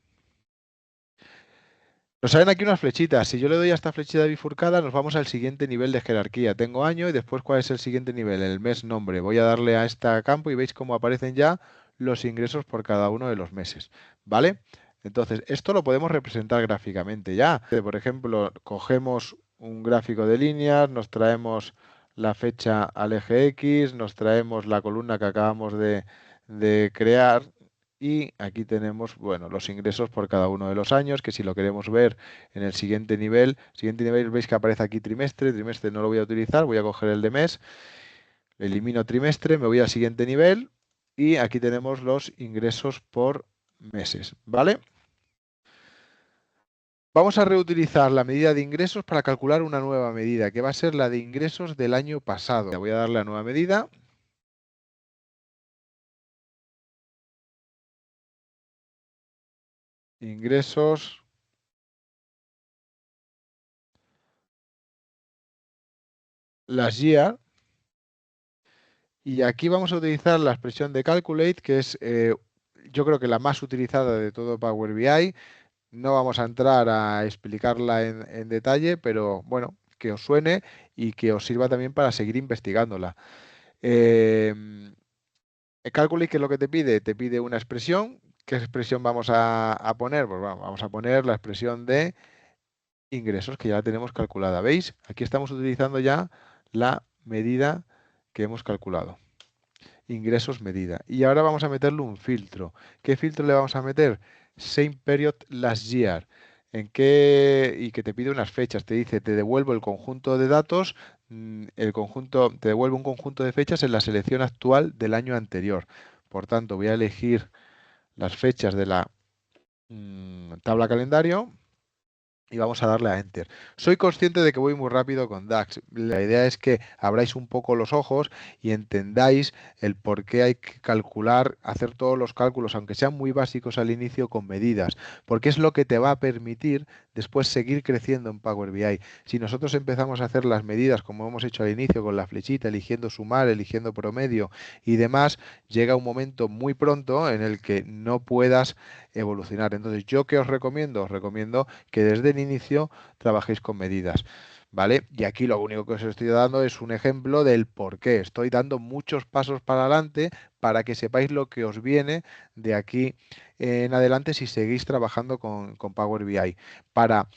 Nos salen aquí unas flechitas. Si yo le doy a esta flechita bifurcada, nos vamos al siguiente nivel de jerarquía. Tengo año y después, ¿cuál es el siguiente nivel? El mes nombre. Voy a darle a este campo y veis cómo aparecen ya los ingresos por cada uno de los meses. ¿Vale? Entonces, esto lo podemos representar gráficamente ya. Por ejemplo, cogemos un gráfico de líneas, nos traemos la fecha al eje X, nos traemos la columna que acabamos de crear. Y aquí tenemos, bueno, los ingresos por cada uno de los años, que si lo queremos ver en el siguiente nivel veis que aparece aquí trimestre, trimestre no lo voy a utilizar, voy a coger el de mes, elimino trimestre, me voy al siguiente nivel y aquí tenemos los ingresos por meses, ¿vale? Vamos a reutilizar la medida de ingresos para calcular una nueva medida, que va a ser la de ingresos del año pasado. Voy a darle a nueva medida. Ingresos last year. Y aquí vamos a utilizar la expresión de calculate, que es yo creo que la más utilizada de todo Power BI. No vamos a entrar a explicarla en detalle, pero bueno, que os suene y que os sirva también para seguir investigándola. El calculate, ¿qué es lo que te pide? Te pide una expresión. ¿Qué expresión vamos a poner? Pues bueno, vamos a poner la expresión de ingresos, que ya la tenemos calculada. ¿Veis? Aquí estamos utilizando ya la medida que hemos calculado. Ingresos medida. Y ahora vamos a meterle un filtro. ¿Qué filtro le vamos a meter? Same period last year. ¿En qué? Y que te pide unas fechas. Te dice, te devuelvo el conjunto de datos, el conjunto, te devuelvo un conjunto de fechas en la selección actual del año anterior. Por tanto, voy a elegir las fechas de la tabla calendario y vamos a darle a Enter. Soy consciente de que voy muy rápido con DAX. La idea es que abráis un poco los ojos y entendáis el por qué hay que calcular, hacer todos los cálculos, aunque sean muy básicos al inicio, con medidas, porque es lo que te va a permitir después seguir creciendo en Power BI. Si nosotros empezamos a hacer las medidas como hemos hecho al inicio con la flechita, eligiendo sumar, eligiendo promedio y demás, llega un momento muy pronto en el que no puedas evolucionar. Entonces, ¿yo qué os recomiendo? Os recomiendo que desde el inicio trabajéis con medidas. ¿Vale? Y aquí lo único que os estoy dando es un ejemplo del por qué. Estoy dando muchos pasos para adelante para que sepáis lo que os viene de aquí en adelante si seguís trabajando con Power BI. Para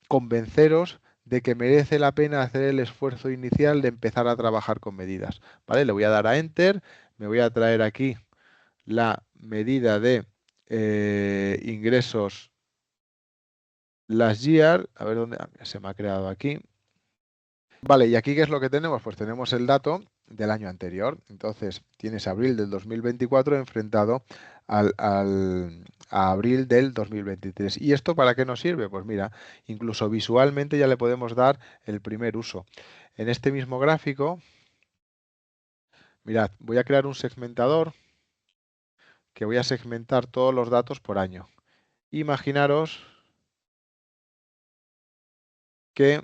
convenceros de que merece la pena hacer el esfuerzo inicial de empezar a trabajar con medidas. ¿Vale? Le voy a dar a Enter, me voy a traer aquí la medida de ingresos last year, a ver dónde se me ha creado aquí. Vale, ¿y aquí qué es lo que tenemos? Pues tenemos el dato del año anterior. Entonces, tienes abril del 2024 enfrentado a abril del 2023. ¿Y esto para qué nos sirve? Pues mira, incluso visualmente ya le podemos dar el primer uso. En este mismo gráfico, mirad, voy a crear un segmentador que voy a segmentar todos los datos por año. Imaginaros que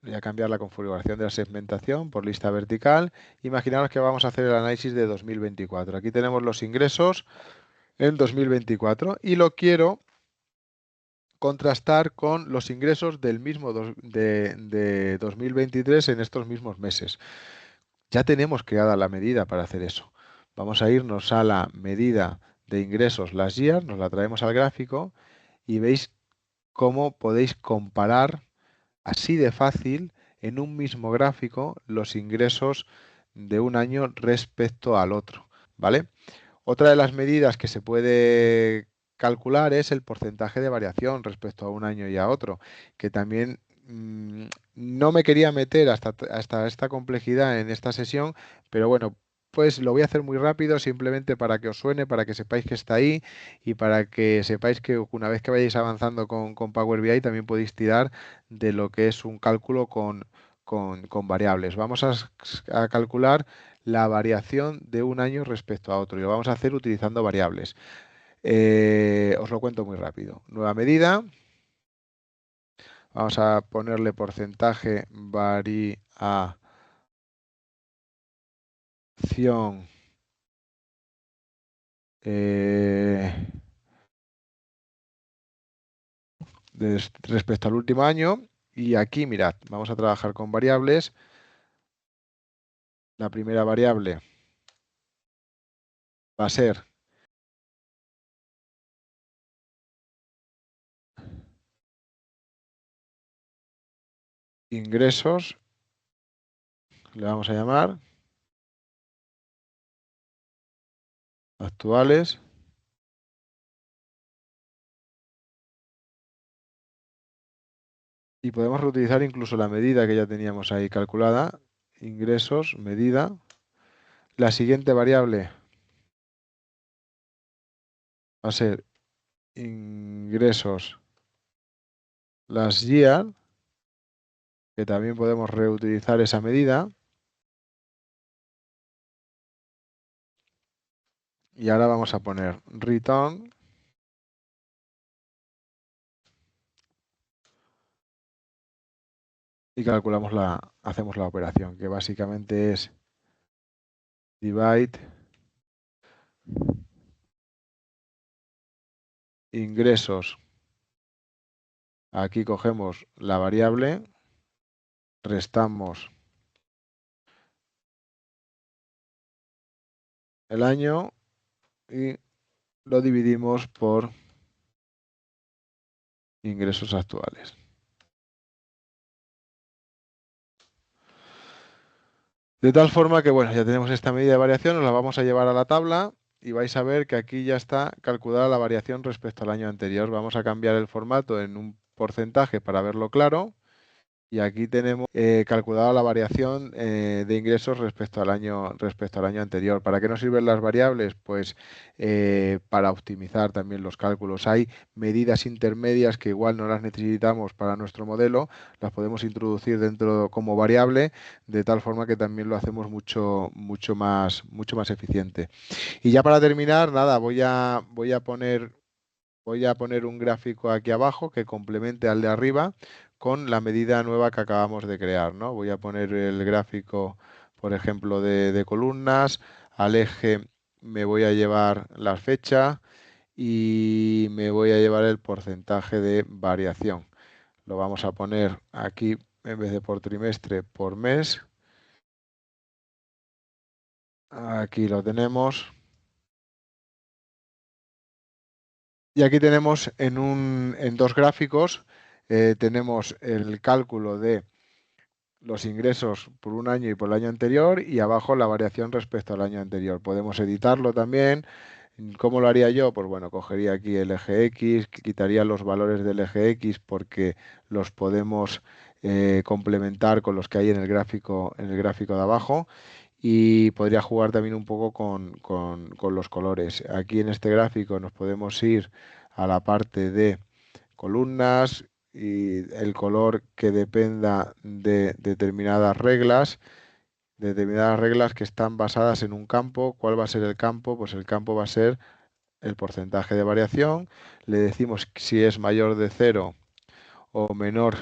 voy a cambiar la configuración de la segmentación por lista vertical. Imaginaros que vamos a hacer el análisis de 2024. Aquí tenemos los ingresos en 2024 y lo quiero contrastar con los ingresos del mismo de 2023 en estos mismos meses. Ya tenemos creada la medida para hacer eso. Vamos a irnos a la medida de ingresos last year, nos la traemos al gráfico y veis cómo podéis comparar así de fácil en un mismo gráfico los ingresos de un año respecto al otro, ¿vale? Otra de las medidas que se puede calcular es el porcentaje de variación respecto a un año y a otro, que también no me quería meter hasta esta complejidad en esta sesión, pero bueno, pues lo voy a hacer muy rápido, simplemente para que os suene, para que sepáis que está ahí y para que sepáis que una vez que vayáis avanzando con Power BI también podéis tirar de lo que es un cálculo con variables. Vamos a calcular la variación de un año respecto a otro y lo vamos a hacer utilizando variables. Os lo cuento muy rápido. Nueva medida. Vamos a ponerle porcentaje variación eh, respecto al último año. Y aquí, mirad, vamos a trabajar con variables. La primera variable va a ser ingresos, le vamos a llamar actuales. Y podemos reutilizar incluso la medida que ya teníamos ahí calculada. Ingresos, medida. La siguiente variable va a ser ingresos, las year, que también podemos reutilizar esa medida. Y ahora vamos a poner return. Y hacemos la operación, que básicamente es divide ingresos. Aquí cogemos la variable, restamos el año y lo dividimos por ingresos actuales. De tal forma que, bueno, ya tenemos esta medida de variación, nos la vamos a llevar a la tabla y vais a ver que aquí ya está calculada la variación respecto al año anterior. Vamos a cambiar el formato en un porcentaje para verlo claro. Y aquí tenemos calculada la variación de ingresos respecto al año anterior. ¿Para qué nos sirven las variables? Pues para optimizar también los cálculos. Hay medidas intermedias que igual no las necesitamos para nuestro modelo, las podemos introducir dentro como variable, de tal forma que también lo hacemos mucho más eficiente. Y ya para terminar, nada, voy a poner un gráfico aquí abajo que complemente al de arriba con la medida nueva que acabamos de crear, ¿no? Voy a poner el gráfico, por ejemplo, de columnas. Al eje me voy a llevar la fecha y me voy a llevar el porcentaje de variación. Lo vamos a poner aquí en vez de por trimestre, por mes. Aquí lo tenemos. Y aquí tenemos en dos gráficos, tenemos el cálculo de los ingresos por un año y por el año anterior y abajo la variación respecto al año anterior. Podemos editarlo también. ¿Cómo lo haría yo? Pues bueno, cogería aquí el eje X, quitaría los valores del eje X porque los podemos complementar con los que hay en el gráfico de abajo. Y podría jugar también un poco con los colores. Aquí en este gráfico nos podemos ir a la parte de columnas y el color que dependa de determinadas reglas que están basadas en un campo. ¿Cuál va a ser el campo? Pues el campo va a ser el porcentaje de variación. Le decimos si es mayor de 0 o menor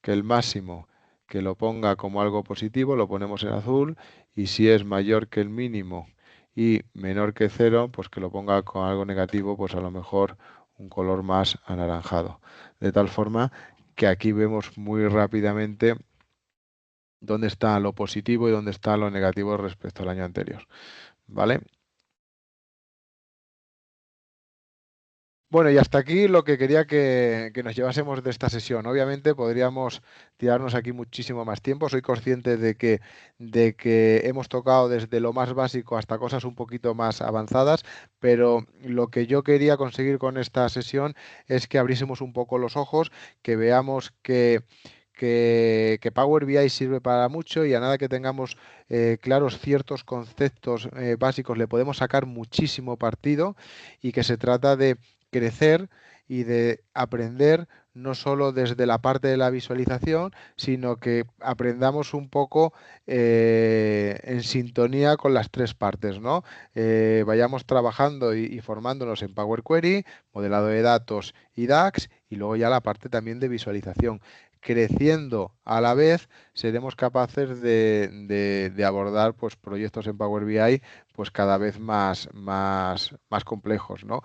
que el máximo, que lo ponga como algo positivo, lo ponemos en azul, y si es mayor que el mínimo y menor que 0, pues que lo ponga con algo negativo, pues a lo mejor un color más anaranjado. De tal forma que aquí vemos muy rápidamente dónde está lo positivo y dónde está lo negativo respecto al año anterior. ¿Vale? Bueno, y hasta aquí lo que quería que nos llevásemos de esta sesión. Obviamente podríamos tirarnos aquí muchísimo más tiempo. Soy consciente de que hemos tocado desde lo más básico hasta cosas un poquito más avanzadas, pero lo que yo quería conseguir con esta sesión es que abriésemos un poco los ojos, que veamos que Power BI sirve para mucho y a nada que tengamos claros ciertos conceptos básicos le podemos sacar muchísimo partido y que se trata de crecer y de aprender no solo desde la parte de la visualización, sino que aprendamos un poco en sintonía con las tres partes, ¿no? Vayamos trabajando y formándonos en Power Query, modelado de datos y DAX, y luego ya la parte también de visualización. Creciendo a la vez, seremos capaces de abordar pues, proyectos en Power BI pues, cada vez más complejos, ¿no?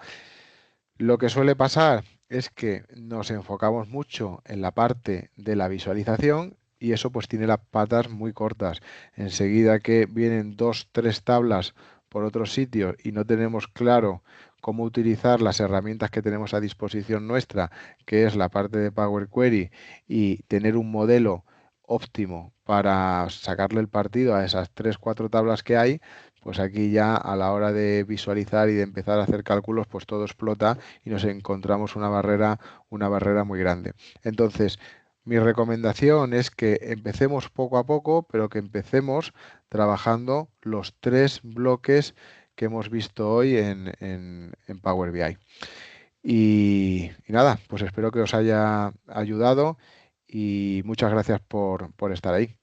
Lo que suele pasar es que nos enfocamos mucho en la parte de la visualización y eso pues tiene las patas muy cortas. Enseguida que vienen dos, tres tablas por otros sitios y no tenemos claro cómo utilizar las herramientas que tenemos a disposición nuestra, que es la parte de Power Query y tener un modelo óptimo para sacarle el partido a esas tres, cuatro tablas que hay, pues aquí ya a la hora de visualizar y de empezar a hacer cálculos, pues todo explota y nos encontramos una barrera muy grande. Entonces, mi recomendación es que empecemos poco a poco, pero que empecemos trabajando los tres bloques que hemos visto hoy en Power BI. Y nada, pues espero que os haya ayudado y muchas gracias por estar ahí.